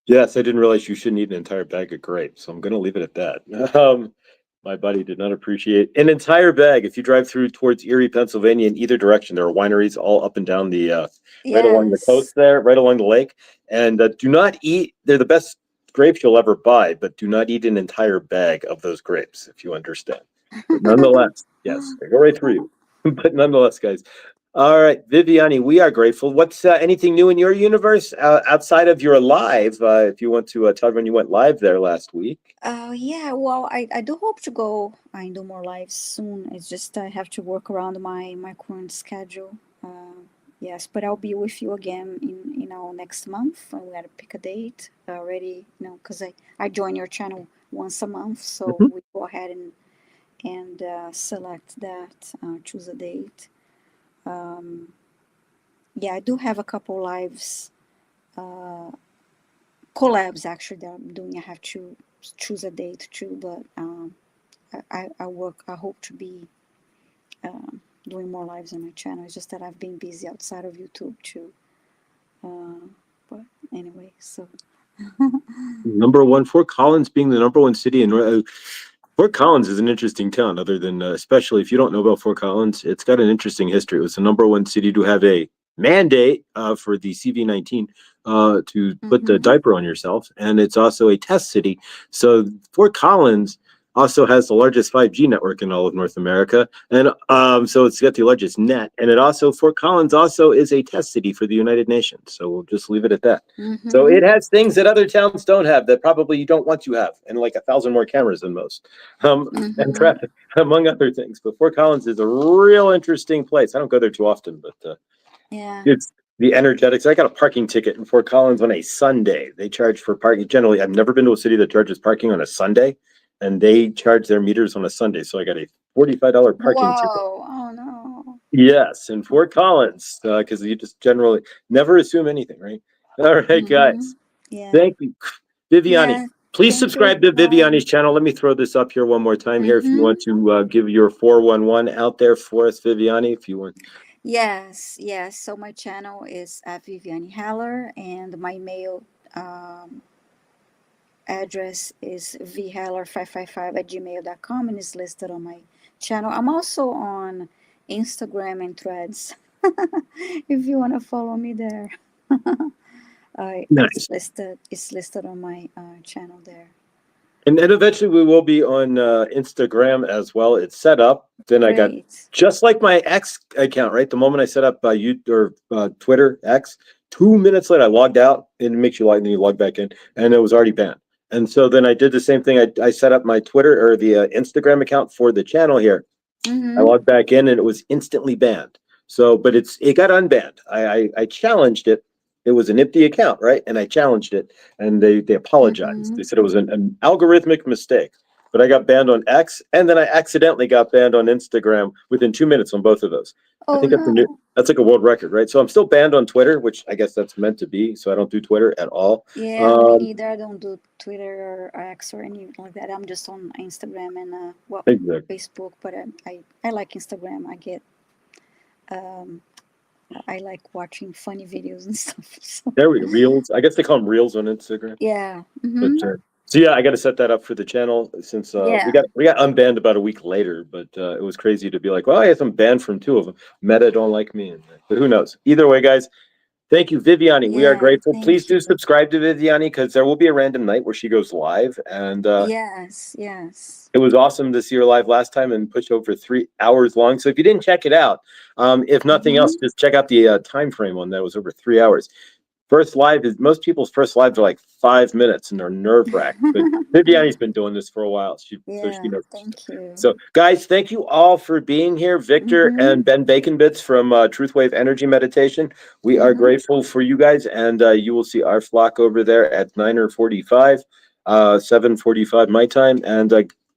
yes, I didn't realize you shouldn't eat an entire bag of grapes. So I'm gonna leave it at that. My buddy did not appreciate an entire bag. If you drive through towards Erie, Pennsylvania, in either direction, there are wineries all up and down the right along the coast Yes. there, right along the lake. And do not eat. They're the best grapes you'll ever buy, but do not eat an entire bag of those grapes, if you understand. But nonetheless, yes, they go right through you. But nonetheless, guys. All right, Viviane, we are grateful. What's anything new in your universe outside of your live? If you want to tell everyone you went live there last week. Yeah, well, I do hope to go and do more lives soon. It's just I have to work around my current schedule. Yes, but I'll be with you again in next month. We gotta pick a date already, because I join your channel once a month, so Mhm. we go ahead and select that, choose a date. Um, yeah, I do have a couple lives, uh, collabs actually that I'm doing. I have to choose a date too, but I hope to be doing more lives on my channel. It's just that I've been busy outside of YouTube too. Uh, but anyway, so Number one, Fort Collins being the number one city in Fort Collins is an interesting town. Other than especially if you don't know about Fort Collins, it's got an interesting history. It was the number one city to have a mandate for the CV-19 to put the mm-hmm. diaper on yourself, and it's also a test city. So Fort Collins also has the largest 5G network in all of North America. And so it's got the largest net. And it also, Fort Collins also is a test city for the United Nations. So we'll just leave it at that. So it has things that other towns don't have that probably you don't want to have, and like 1,000 more cameras than most, and traffic, among other things. But Fort Collins is a real interesting place. I don't go there too often, but Yeah. it's the energetics. I got a parking ticket in Fort Collins on a Sunday. They charge for parking. Generally, I've never been to a city that charges parking on a Sunday, and they charge their meters on a Sunday. So I got a $45 parking ticket. Whoa! Oh no. Yes, in Fort Collins, because you just generally never assume anything, right? All right, guys. Yeah. Thank you, Viviane. Yeah. Please Thank you, subscribe to everyone. Viviane's channel. Let me throw this up here one more time here. If you want to give your 411 out there for us, Viviane, if you want. Yes, yes. So my channel is at Viviane Haller, and my mail address is vhaller555@gmail.com, and is listed on my channel. I'm also on Instagram and Threads if you want to follow me there. Nice. It's listed on my channel there. And eventually we will be on Instagram as well. It's set up. Then I got Great. just like my X account, right? The moment I set up Twitter X, 2 minutes later I logged out, and it makes you log, and then you log back in, and it was already banned. And so then I did the same thing. I set up my Twitter or the Instagram account for the channel here. I logged back in, and it was instantly banned. So, but it got unbanned. I challenged it. It was an empty account, right? And I challenged it, and they apologized. They said it was an algorithmic mistake. But I got banned on X, and then I accidentally got banned on Instagram within 2 minutes on both of those. Oh, I think that's like a world record, right? So I'm still banned on Twitter, which I guess that's meant to be. So I don't do Twitter at all. Yeah, me neither. I don't do Twitter or X or anything like that. I'm just on Instagram and Exactly. Facebook. But I like Instagram. I like watching funny videos and stuff. So. There we go. Reels. I guess they call them Reels on Instagram. Yeah. But, so yeah, I got to set that up for the channel since we got unbanned about a week later. But it was crazy to be like, well, I guess I'm banned from 2 of them. Meta don't like me, but who knows? Either way, guys. Thank you, Viviane. We are grateful. Please do subscribe to Viviane, because there will be a random night where she goes live. And yes. it was awesome to see her live last time and push over 3 hours long. So if you didn't check it out, if nothing else, just check out the time frame on that. It was over 3 hours. First live is most people's first lives are like 5 minutes and they're nerve-wracking. But Viviane's been doing this for a while. So she knows. Thank you. So guys, thank you all for being here. Victor and Ben Baconbits from Truthwave Energy Meditation. We are grateful for you guys, and you will see our flock over there at 9:45, 7:45 my time. And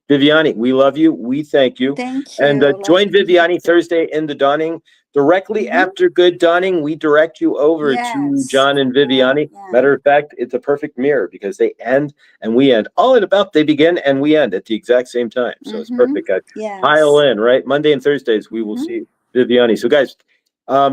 Viviane, we love you. We thank you. Thank you. And join Viviane Thursday in the dawning. Directly after Good Dawning, we direct you over to John and Viviane. Matter of fact, it's a perfect mirror because they end and we end. All in about, they begin and we end at the exact same time. So it's perfect, guys. Pile in, right? Monday and Thursdays, we will see Viviane. So, guys,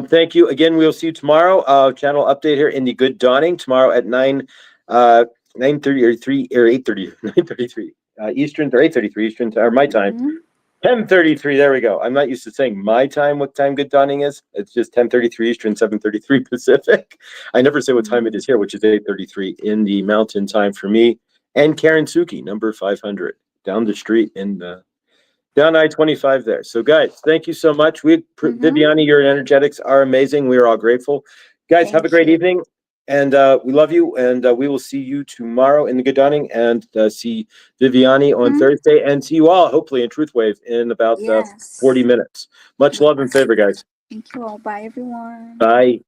thank you. Again, we'll see you tomorrow. Channel update here in the Good Dawning tomorrow at 9:30 or 3 or 8:30, 9:33 Eastern, or 8:33 Eastern, or my time. 10:33. There we go. I'm not used to saying my time, what time Good Dawning is. It's just 10:33 Eastern, 7:33 Pacific. I never say what time it is here, which is 8:33 in the Mountain Time for me and Karen Suki, number 500, down the street in down I-25 there. So, guys, thank you so much. Viviane, your energetics are amazing. We are all grateful. Guys, have a great evening. And we love you, and we will see you tomorrow in the Good Dawning, and see Viviane on Thursday, and see you all, hopefully, in Truthwave in about 40 minutes. Much love and favor, guys. Thank you all. Bye, everyone. Bye.